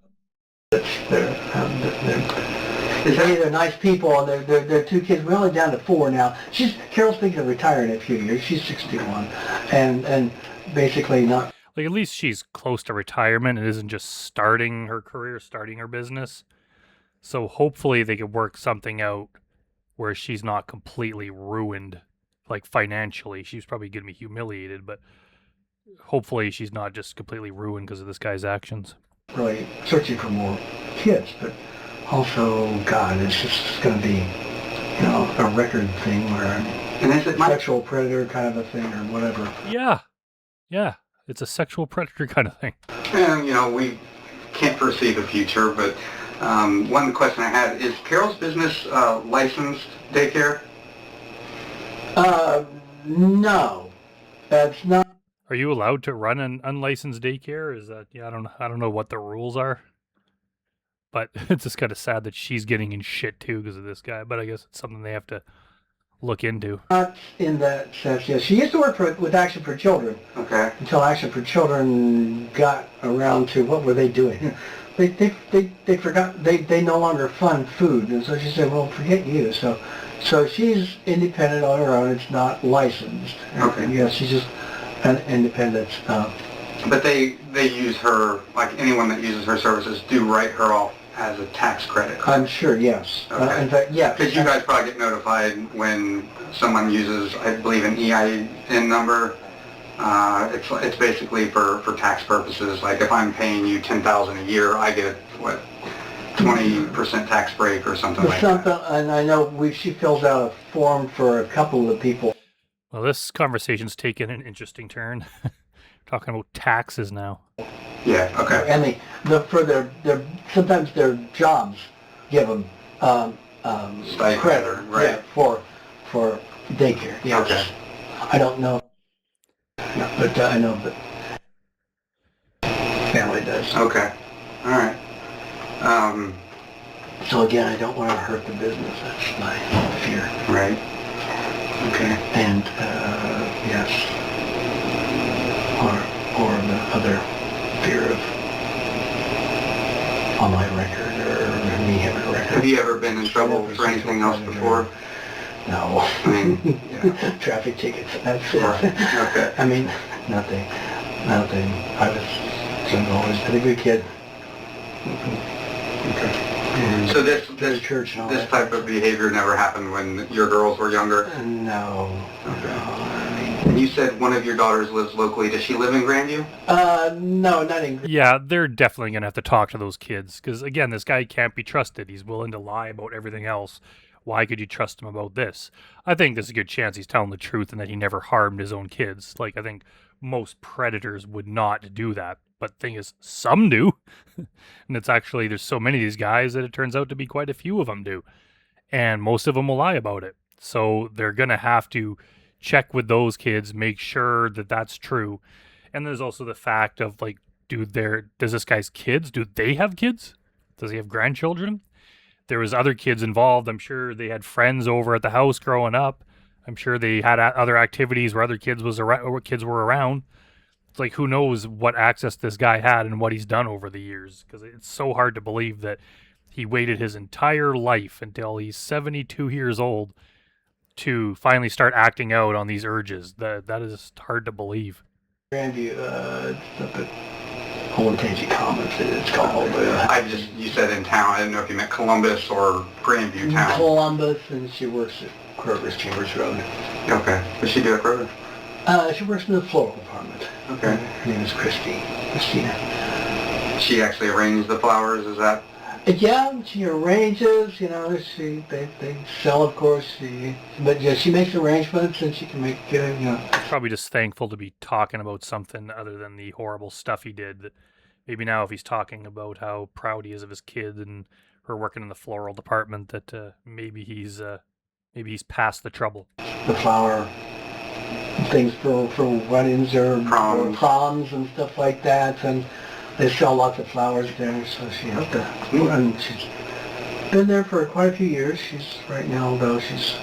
they're nice people, and they're two kids. We're only down to 4 now. Carol's thinking of retiring in a few years. She's 61, and basically not. Like, at least she's close to retirement and isn't just starting her career, starting her business. So hopefully they could work something out where she's not completely ruined, like financially. She's probably going to be humiliated, but hopefully she's not just completely ruined because of this guy's actions. Really searching for more kids, but also, God, it's just going to be, a record thing where And is it sexual predator kind of a thing or whatever. Yeah. It's a sexual predator kind of thing. And, we can't foresee the future, but one question I had, is Carol's business licensed daycare? No. That's not. Are you allowed to run an unlicensed daycare? Is that, I don't know what the rules are. But it's just kind of sad that she's getting in shit too because of this guy. But I guess it's something they have to look into. Not in that sense, yes. She used to work with Action for Children. Okay. Until Action for Children got around to, what were they doing? They forgot, they no longer fund food. And so she said, well, forget you. So she's independent on her own. It's not licensed. Okay. And yes, she's just an independent. But they use her, like anyone that uses her services, do write her off as a tax credit. I'm sure, yes. Okay. In fact, yes. Because you guys probably get notified when someone uses, I believe, an EIN number. It's basically for tax purposes. Like if I'm paying you $10,000 a year, I get 20% tax break or something like that. And I know she fills out a form for a couple of the people. Well, this conversation's taken an interesting turn. Talking about taxes now. Yeah. Okay. And for their sometimes their jobs give them Stipend, credit, right? yeah, for daycare. Yes. Okay. I don't know. No, but I know that family does. Okay. All right. So again, I don't want to hurt the business. That's my fear. Right. Okay. And yes, or the other fear of on my record or me having a record. Have you ever been in trouble for anything else before? No. I mean, yeah. Traffic tickets. That's it. Right. Okay. I mean, nothing. I was always been a good kid. Okay. And So this church and all that. type of behavior never happened when your girls were younger? No. Okay. No, I mean, And you said one of your daughters lives locally. Does she live in Grandview? no, not in. Yeah, they're definitely going to have to talk to those kids because, again, this guy can't be trusted. He's willing to lie about everything else. Why could you trust him about this? I think there's a good chance he's telling the truth and that he never harmed his own kids. Like, I think most predators would not do that. But the thing is, some do. And it's actually, there's so many of these guys that it turns out to be quite a few of them do. And most of them will lie about it. So they're going to have to check with those kids, make sure that that's true. And there's also the fact of, like, does this guy's kids, do they have kids? Does he have grandchildren? There was other kids involved. I'm sure they had friends over at the house growing up. I'm sure they had other activities where other kids kids were around. It's like, who knows what access this guy had and what he's done over the years, because it's so hard to believe that he waited his entire life until he's 72 years old to finally start acting out on these urges. That is hard to believe. Grandview, it's up at Olentangy Commons, it's called. You said in town. I didn't know if you meant Columbus or Grandview town. Columbus, and she works at Kroger's Chambers Road. Okay. Does she do a Kroger? She works in the floral department. Okay. Her name is Christina. She actually arranges the flowers, is that? Yeah, she arranges, they sell, of course, but yeah, she makes arrangements and she can make, Probably just thankful to be talking about something other than the horrible stuff he did. That maybe now if he's talking about how proud he is of his kid and her working in the floral department, that maybe he's past the trouble. The flower things for weddings or proms and stuff like that, and they sell lots of flowers there, so she helped that. And she's been there for quite a few years. She's right now, though, she's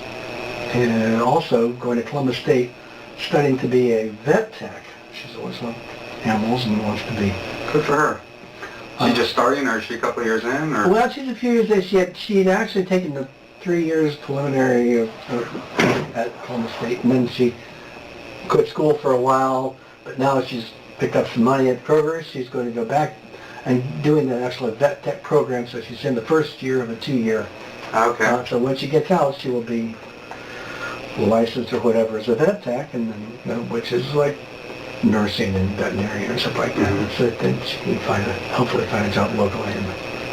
also going to Columbus State, studying to be a vet tech. She's always loved animals and wants to be. Good for her. She just starting, or is she a couple of years in? Or? Well, she's a few years in. She'd actually taken the 3 years preliminary at Columbus State, and then she quit school for a while, but now she's picked up some money at Kroger. She's going to go back and doing the actual vet tech program, so she's in the first year of a 2-year. Okay. So when she gets out, she will be licensed or whatever as a vet tech, and then, which is like nursing and veterinarian or something like that. Mm-hmm. So then she can hopefully find a job locally. And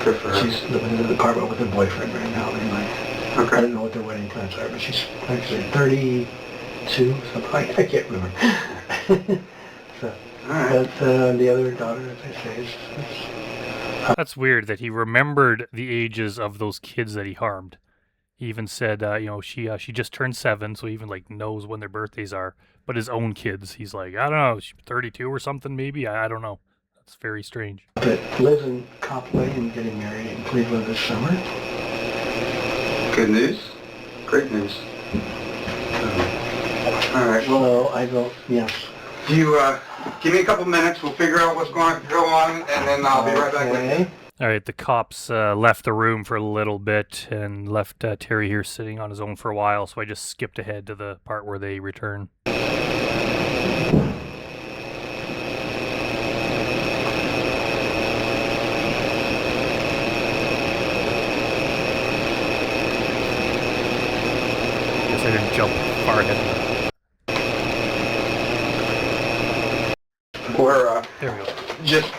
good for her. she's living in an apartment with her boyfriend right now. Okay. I don't know what their wedding plans are, but she's actually 32, something like that. I can't remember. So, all right. but the other daughter, as I say, is That's weird that he remembered the ages of those kids that he harmed. He even said, she just turned 7, so he even knows when their birthdays are. But his own kids, he's like, I don't know, she's 32 or something maybe. I don't know. That's very strange. but lives in Copley and getting married in Cleveland this summer. Good news. Great news. All right. Well, So I go, yes. you give me a couple minutes. We'll figure out what's going to go on, and then I'll be right back with you. Okay. All right, the cops left the room for a little bit and left Terry here sitting on his own for a while, so I just skipped ahead to the part where they return. Guess I didn't jump far ahead. We're There we go. just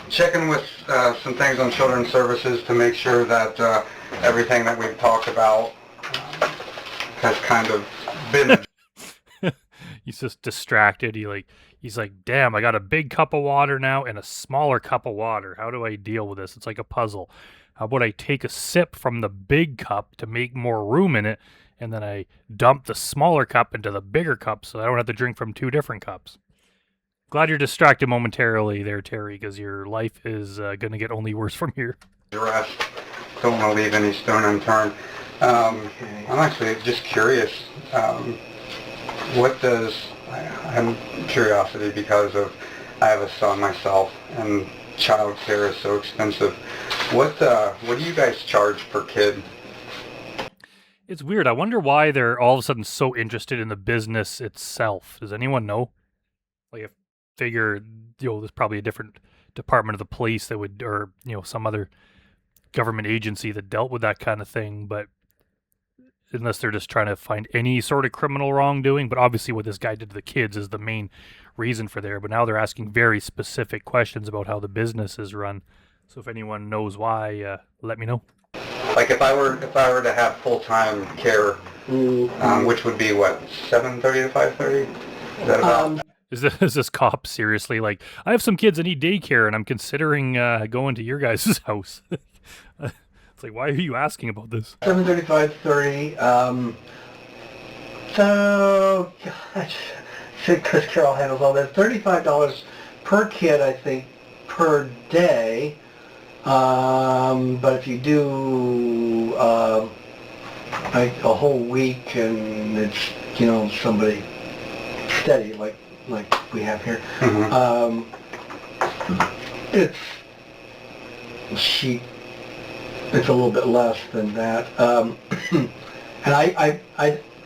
checking with some things on Children's Services to make sure that everything that we've talked about has kind of been... He's just distracted. He's like, damn, I got a big cup of water now and a smaller cup of water. How do I deal with this? It's like a puzzle. How about I take a sip from the big cup to make more room in it and then I dump the smaller cup into the bigger cup so I don't have to drink from 2 different cups. Glad you're distracted momentarily there, Terry, because your life is going to get only worse from here. Rest. Don't want to leave any stone unturned. I'm actually just curious. What does, I'm curiosity because of, I have a son myself, and child care is so expensive. What do you guys charge per kid? It's weird. I wonder why they're all of a sudden so interested in the business itself. Does anyone know? Like, I figure, there's probably a different department of the police that would, or, some other government agency that dealt with that kind of thing, but unless they're just trying to find any sort of criminal wrongdoing. But obviously what this guy did to the kids is the main reason for there. But now they're asking very specific questions about how the business is run. So if anyone knows why, let me know. Like if I were to have full-time care, which would be what, 7:30 to 5:30? Is that about? Is this cop seriously like, I have some kids that need daycare and I'm considering going to your guys' house? It's like, why are you asking about this? 7:35, 30. So, gosh, because Carol handles all that. $35 per kid, I think, per day. But if you do like a whole week and it's somebody steady like we have here, it's a little bit less than that. And I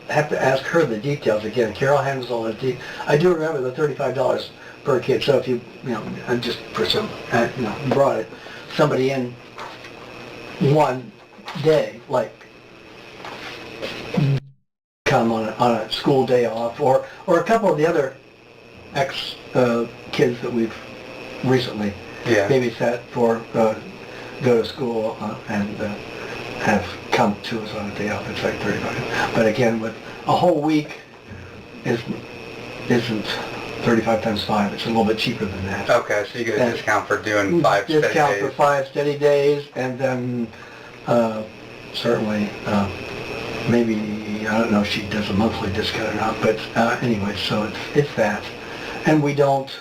have to ask her the details again. Carol handles all the details. I do remember the $35 per kid. So if you just for some brought it, somebody in one day, like come on a school day off, or a couple of the other kids that we've recently babysat for go to school and have come to us on a day off. It's like 35. But again, with a whole week isn't 35 times 5. It's a little bit cheaper than that. Okay, so you get a discount for doing 5 steady days. Discount for 5 steady days, and then certainly maybe, I don't know if she does a monthly discount or not, but anyway, so it's that. And we don't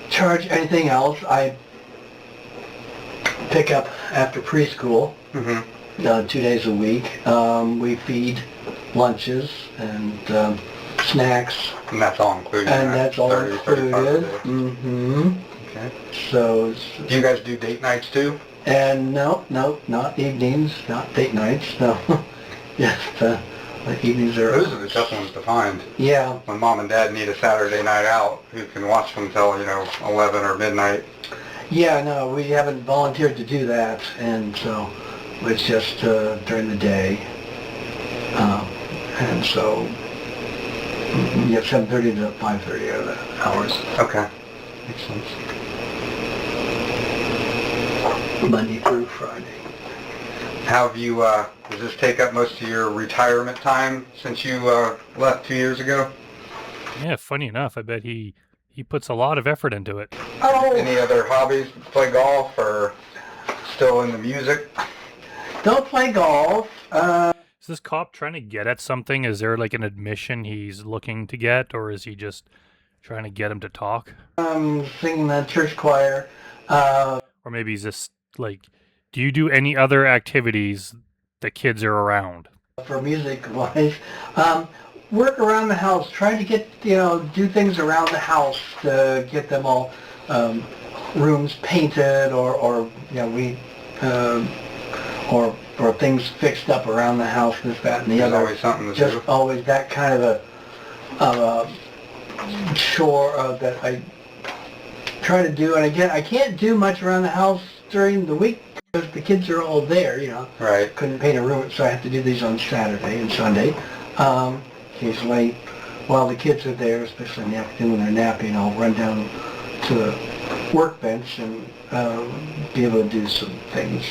charge anything else. I pick up after preschool 2 days a week. We feed lunches and snacks. And that's all included. And that's all included. Okay. So. Do you guys do date nights too? And no, not evenings, not date nights. No. Yes, the evenings are. Those are the tough ones to find. Yeah. When mom and dad need a Saturday night out, who can watch them till 11 or midnight. Yeah, no, we haven't volunteered to do that, and so it's just during the day. And so, 7:30 to 5:30 are the hours. Okay. Makes sense. Monday through Friday. How have you, does this take up most of your retirement time since you left 2 years ago? Yeah, funny enough, I bet he puts a lot of effort into it. Oh. Any other hobbies? Play golf or still into music? Don't play golf. Is this cop trying to get at something? Is there like an admission he's looking to get, or is he just trying to get him to talk? Singing the church choir. Or maybe he's just like, do you do any other activities that kids are around? For music-wise, work around the house, trying to get, do things around the house to get them all rooms painted or things fixed up around the house, this, that, and the other. There's always something to do. Just always that kind of a chore that I try to do. And again, I can't do much around the house during the week because the kids are all there, Right. Couldn't paint a room, so I have to do these on Saturday and Sunday. Occasionally, while the kids are there, especially in the afternoon when they're napping, I'll run down to the workbench and be able to do some things,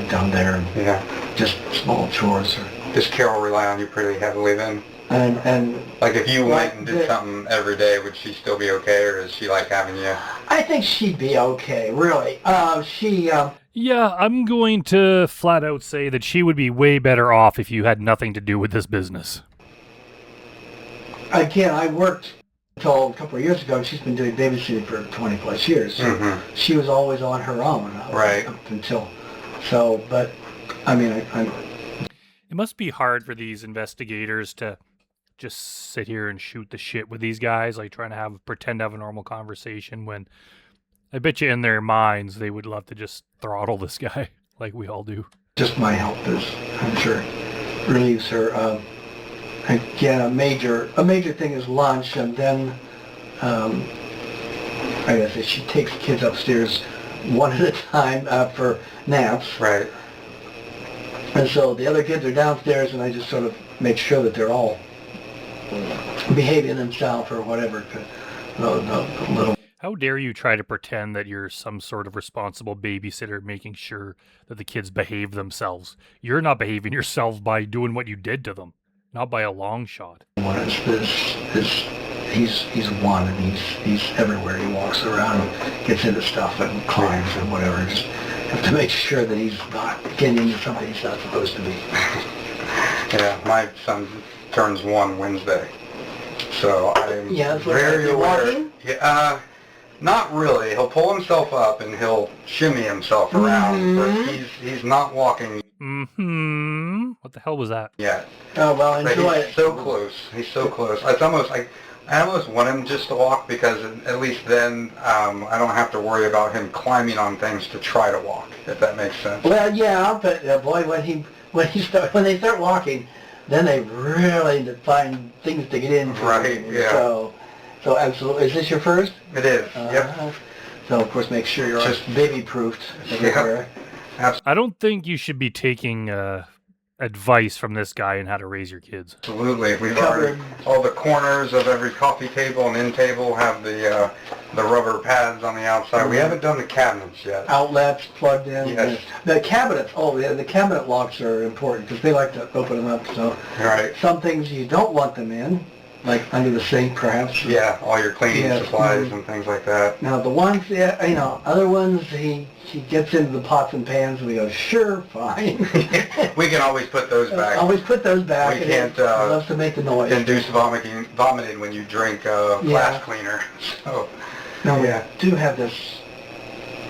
down there. Yeah. Just small chores. Does Carol rely on you pretty heavily then? And like if you went and did something every day, would she still be okay, or does she like having you? I think she'd be okay, really. Yeah, I'm going to flat out say that she would be way better off if you had nothing to do with this business. Again, I worked until a couple of years ago, and she's been doing babysitting for 20 plus years. So she was always on her own. Right. Up until, so, but, I mean, It must be hard for these investigators to just sit here and shoot the shit with these guys, like trying to pretend to have a normal conversation when I bet you in their minds they would love to just throttle this guy like we all do. just my help is, I'm sure, relieves her. Again, a major thing is lunch, and then I guess she takes kids upstairs one at a time for naps. Right. And so the other kids are downstairs, and I just sort of make sure that they're all behaving themselves or whatever. The little. How dare you try to pretend that you're some sort of responsible babysitter making sure that the kids behave themselves? You're not behaving yourself by doing what you did to them, not by a long shot. He's one, and he's everywhere. He walks around and gets into stuff and climbs and whatever. Just have to make sure that he's not getting into something he's not supposed to be. Yeah, my son turns 1 Wednesday, so I'm very aware. Walking? Yeah, not really. He'll pull himself up and he'll shimmy himself around, but he's not walking. What the hell was that? Yet. Oh well, But enjoy he's it. so close. He's so close. It's almost like I almost want him just to walk because at least then I don't have to worry about him climbing on things to try to walk. If that makes sense. Well, yeah, but boy, when they start walking, then they really find things to get into. Right. Yeah. So absolutely. Is this your first? It is. Yep. So of course, make sure you're Just baby-proofed. Yeah. I don't think you should be taking advice from this guy on how to raise your kids. Absolutely. We've already, all the corners of every coffee table and end table have the rubber pads on the outside. We haven't done the cabinets yet. Outlets plugged in. Yes. The cabinets. Oh, yeah, the cabinet locks are important because they like to open them up. So Right. some things you don't want them in, like under the sink, perhaps. Yeah, all your cleaning Yeah. supplies and things like that. Now the ones, other ones, he gets into the pots and pans, and we go, sure, fine. We can always put those back. Always put those back. We and can't, he loves to make the noise. Induce vomiting when you drink glass cleaner. So, Now yeah. we do have this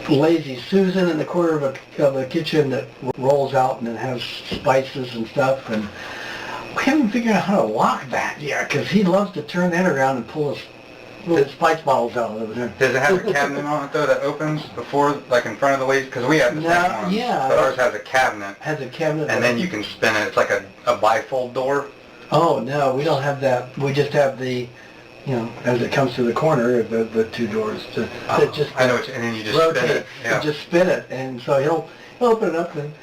lazy Susan in the corner of a kitchen that rolls out and it has spices and stuff, and we haven't figured out how to lock that yet because he loves to turn that around and pull his little spice bottles out over there. Does it have a cabinet on it though that opens before, like in front of the lazy? Because we have the same ones. Yeah. But ours has a cabinet. Has a cabinet. And then you can spin it. It's like a bifold door. Oh no, we don't have that. We just have the, as it comes to the corner, the two doors. That just I know what and then you just rotate. spin it. Yeah. You just spin it, and so he'll open it up and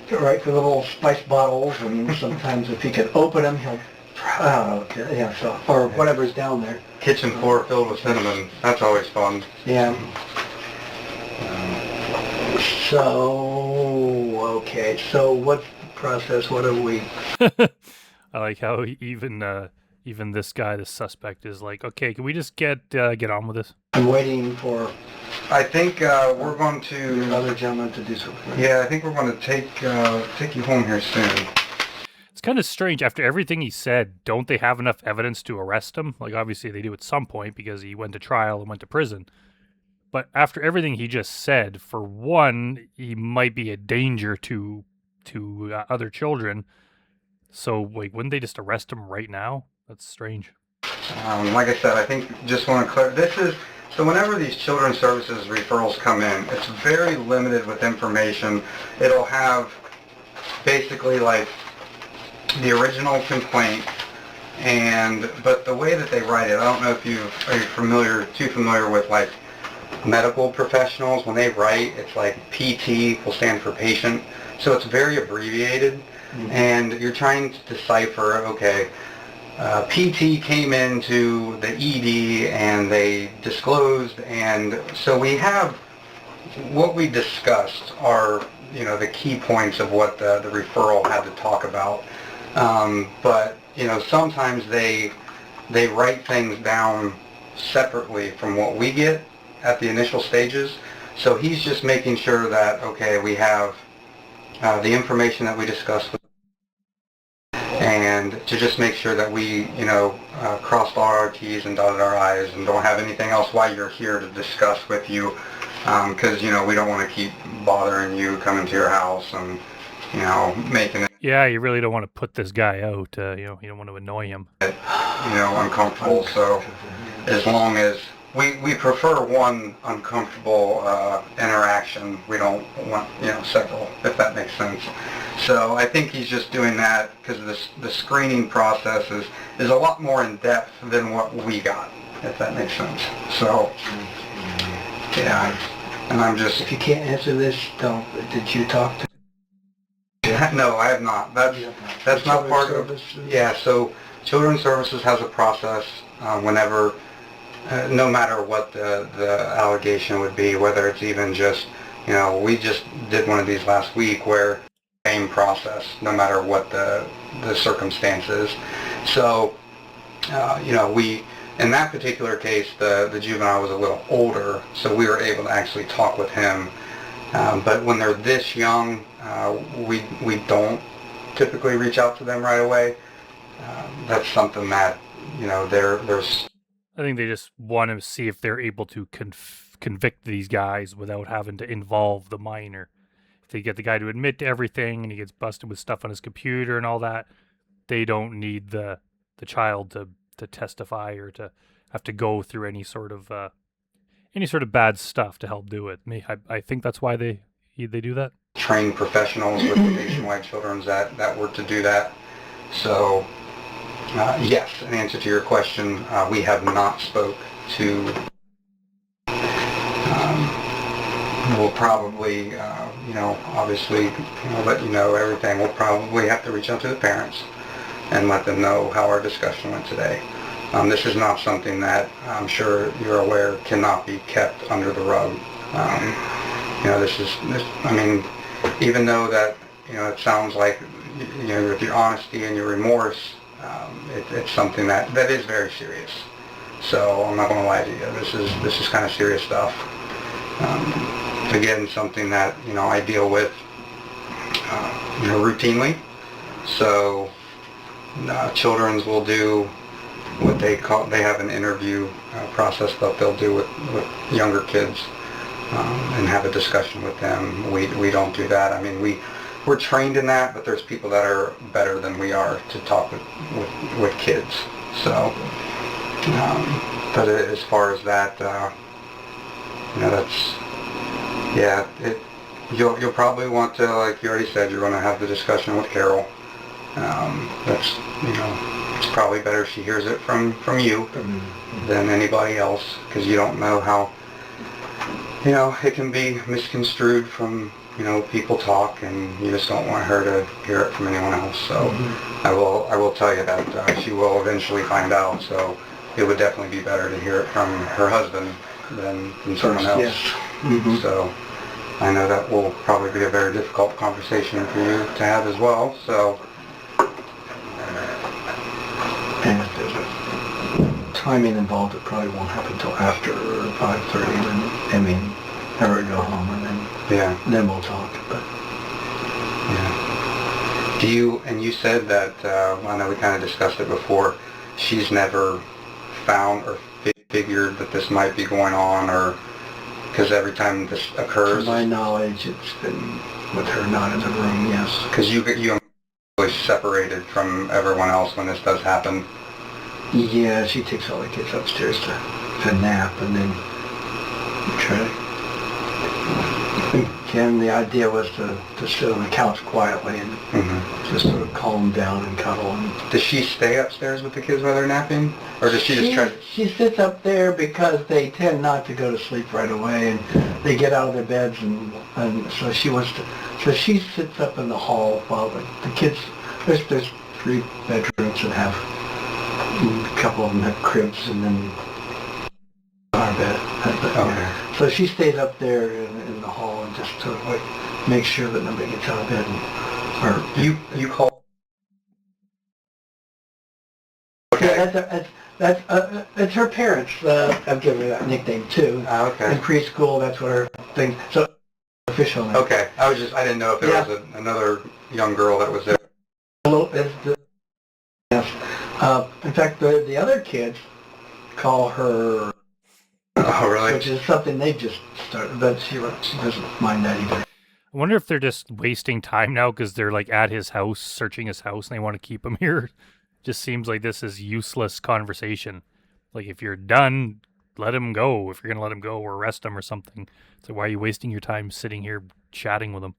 get right for the little spice bottles, and sometimes if he can open them, he'll, or whatever's down there. Kitchen floor filled with cinnamon. That's always fun. Yeah. So what's the process? What are we? I like how even this guy, the suspect, is like, okay, can we just get on with this? I'm waiting for I think we're going to. the other gentleman to do something. Yeah, I think we're going to take you home here soon. It's kind of strange. After everything he said, don't they have enough evidence to arrest him? Like, obviously they do at some point because he went to trial and went to prison. But after everything he just said, for one, he might be a danger to other children. So, like, wouldn't they just arrest him right now? That's strange. Like I said, I think just want to clear. So whenever these children's services referrals come in, it's very limited with information. It'll have basically like the original complaint, but the way that they write it, I don't know if are you too familiar with like medical professionals. When they write, it's like PT will stand for patient, so it's very abbreviated, and you're trying to decipher, okay, PT came into the ED and they disclosed, and so we have what we discussed are the key points of what the referral had to talk about. But sometimes they write things down separately from what we get at the initial stages. So he's just making sure that, okay, we have the information that we discussed with, and to just make sure that we, crossed all our T's and dotted our I's and don't have anything else while you're here to discuss with you, because, we don't want to keep bothering you, coming to your house and, making it, Yeah, you really don't want to put this guy out. You don't want to annoy him. uncomfortable. So as long as we prefer one uncomfortable interaction, we don't want several, if that makes sense. So I think he's just doing that because the screening process is a lot more in depth than what we got, if that makes sense. So yeah, and I'm just. If you can't answer this, don't. Did you talk to? No, I have not. That's not part of. Yeah, so Children's Services has a process whenever. No matter what the allegation would be, whether it's even just, we just did one of these last week where same process, no matter what the circumstances. So, we, in that particular case, the juvenile was a little older, so we were able to actually talk with him. But when they're this young, we don't typically reach out to them right away. That's something that, there's. I think they just want to see if they're able to convict these guys without having to involve the minor. If they get the guy to admit to everything and he gets busted with stuff on his computer and all that, they don't need the child to testify or to have to go through any sort of bad stuff to help do it. I think that's why they do that. Trained professionals with the Nationwide Children's that were to do that. So. Yes, in answer to your question, we have not spoke to, we'll probably, obviously, let you know everything. We'll probably have to reach out to the parents and let them know how our discussion went today. This is not something that I'm sure you're aware cannot be kept under the rug. Even though that, it sounds like, with your honesty and your remorse, it's something that is very serious. So I'm not going to lie to you. This is kind of serious stuff. Again, something that I deal with routinely. So Children's will do what they have an interview process that they'll do with younger kids and have a discussion with them. We don't do that. I mean, we're trained in that, but there's people that are better than we are to talk with kids. So, but as far as that, that's, yeah, you'll probably want to, like you already said, you're going to have the discussion with Carol. That's, it's probably better if she hears it from you than anybody else, because you don't know how, it can be misconstrued from people talk, and you just don't want her to hear it from anyone else. So I will tell you that she will eventually find out. So it would definitely be better to hear it from her husband than from someone else. Yes. So I know that will probably be a very difficult conversation for you to have as well. So And if there's a timing involved, it probably won't happen until after 5:30. Then have her go home and then. yeah. Then we'll talk, but... Yeah. You said that, I know we kind of discussed it before, she's never found or figured that this might be going on, or, because every time this occurs... To my knowledge, it's been with her not in the room, yes. Because you really separated from everyone else when this does happen. Yeah, she takes all the kids upstairs to nap, and then try to... Again, the idea was to sit on the couch quietly and just sort of calm down and cuddle. And Does she stay upstairs with the kids while they're napping? Or does she just try to... She sits up there because they tend not to go to sleep right away, and they get out of their beds, and so she wants to... So she sits up in the hall while the kids... There's 3 bedrooms that have... A couple of them have cribs, and then our bed. Okay. So she stays up there in the hall and just sort of like make sure that nobody gets out of bed. You call... Okay. Yeah, That's it's her parents. I've given her that nickname too. Okay. In preschool, that's what her thing. So official name. Okay. I didn't know if there was another young girl that was there. Yes. In fact, the other kids call her. Oh, really? Which is something they just started, but she doesn't mind that either. I wonder if they're just wasting time now because they're like at his house, searching his house, and they want to keep him here. Just seems like this is useless conversation. Like if you're done, let him go. If you're gonna let him go or arrest him or something. So why are you wasting your time sitting here chatting with him?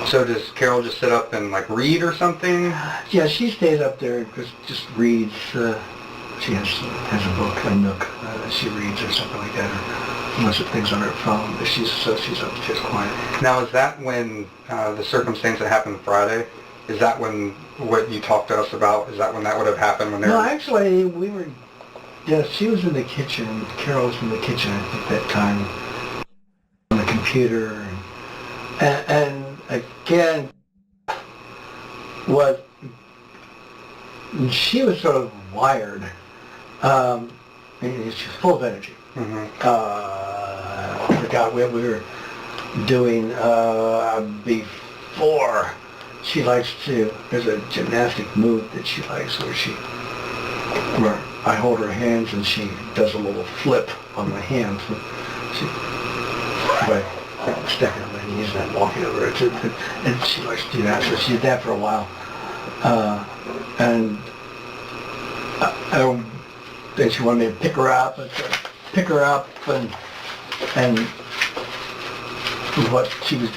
So does Carol just sit up and like read or something? Yeah, she stays up there and just reads. She has a book, a nook, she reads or something like that, or unless it things on her phone. But she's upstairs quiet. Now, is that when the circumstance that happened Friday? Is that when what you talked to us about? Is that when that would have happened? When they No, were... actually, we were. Yeah, she was in the kitchen. Carol was in the kitchen at that time on the computer, and again, she was sort of wired. She's full of energy. Mm-hmm. I forgot what we were doing before. She likes to, there's a gymnastic move that she likes where I hold her hands and she does a little flip on my hands. By stepping on my knees and walking over it. And she likes to do that, so she did that for a while. And then she wanted me to pick her up, and what she was,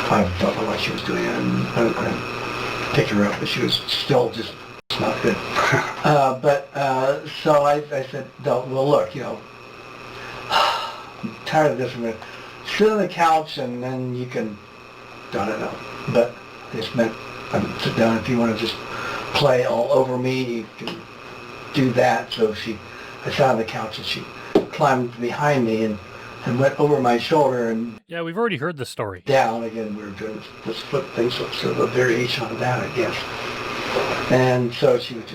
I don't know what she was doing, and I picked her up, but she was still just not good. So I said, no, well look, I'm tired of this, I'm going to sit on the couch and then you can, I don't know, but it's meant, sit down if you want to just play all over me, you can do that. So I sat on the couch and she climbed behind me and went over my shoulder and Yeah, we've already heard the story. down again. We were doing this flip thing, so it's sort of a variation on that, I guess. And so she would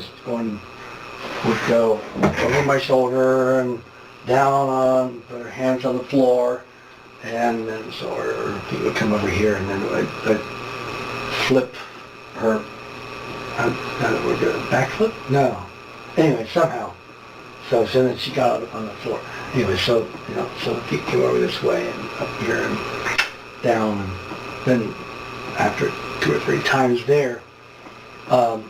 would go over my shoulder and down on, put her hands on the floor, and then so her feet would come over here, and then I'd flip her. We're doing a backflip? No. Anyway, somehow. So then she got on the floor. Anyway, so the feet came over this way and up here and down, and then after 2 or 3 times there, so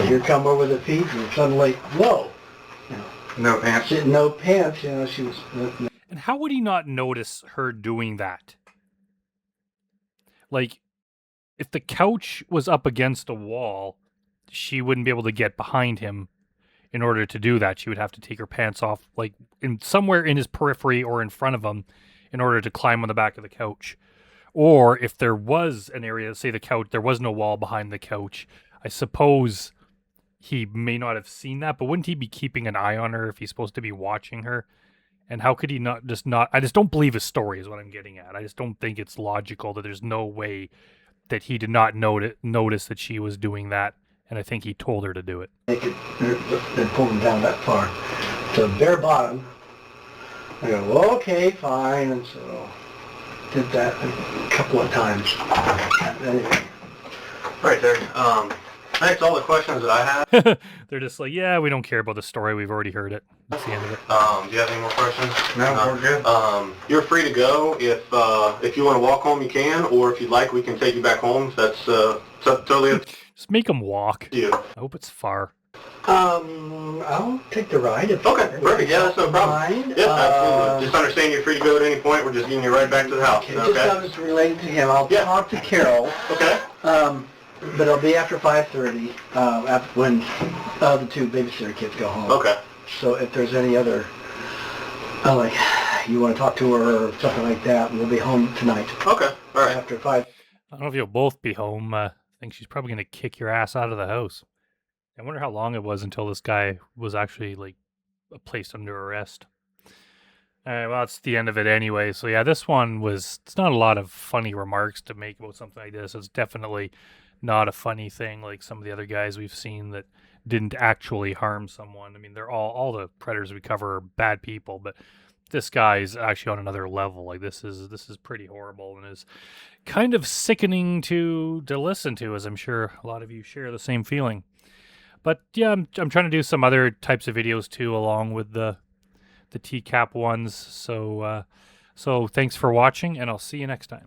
here come over the feet, and suddenly, whoa, No pants? no pants, she was... And how would he not notice her doing that? Like, if the couch was up against a wall, she wouldn't be able to get behind him in order to do that. She would have to take her pants off, like, somewhere in his periphery or in front of him in order to climb on the back of the couch. Or if there was an area, say the couch, there was no wall behind the couch, I suppose he may not have seen that, but wouldn't he be keeping an eye on her if he's supposed to be watching her? And how could he not, I just don't believe his story is what I'm getting at. I just don't think it's logical that there's no way that he did not notice that she was doing that. And I think he told her to do it. They pulled him down that far. So bare bottom. I go, well, okay, fine. And so did that a couple of times. Anyway. Right there. That's all the questions that I have. They're just like, yeah, we don't care about the story. We've already heard it. That's the end of it. Do you have any more questions? No, we're good. You're free to go. If you want to walk home, you can, or if you'd like, we can take you back home. That's totally up Just make him walk. to you. I hope it's far. I'll take the ride. Okay, perfect. Yeah, that's no problem. Mind. Yes, absolutely. Just understand you're free to go at any point. We're just getting you right back to the house. Okay, just so it's related to him. I'll Yeah. talk to Carol. Okay. But it'll be after 5:30, after when the 2 babysitter kids go home. Okay. So if there's any other, like, you want to talk to her or something like that, we'll be home tonight. Okay. All right. After 5. I don't know if you'll both be home. I think she's probably going to kick your ass out of the house. I wonder how long it was until this guy was actually, like, placed under arrest. Well, it's the end of it anyway. So, yeah, this one it's not a lot of funny remarks to make about something like this. It's definitely not a funny thing like some of the other guys we've seen that didn't actually harm someone. I mean, they're all the predators we cover are bad people, but this guy is actually on another level. Like this is pretty horrible and is kind of sickening to listen to, as I'm sure a lot of you share the same feeling. But yeah, I'm trying to do some other types of videos too, along with the TCAP ones. So thanks for watching, and I'll see you next time.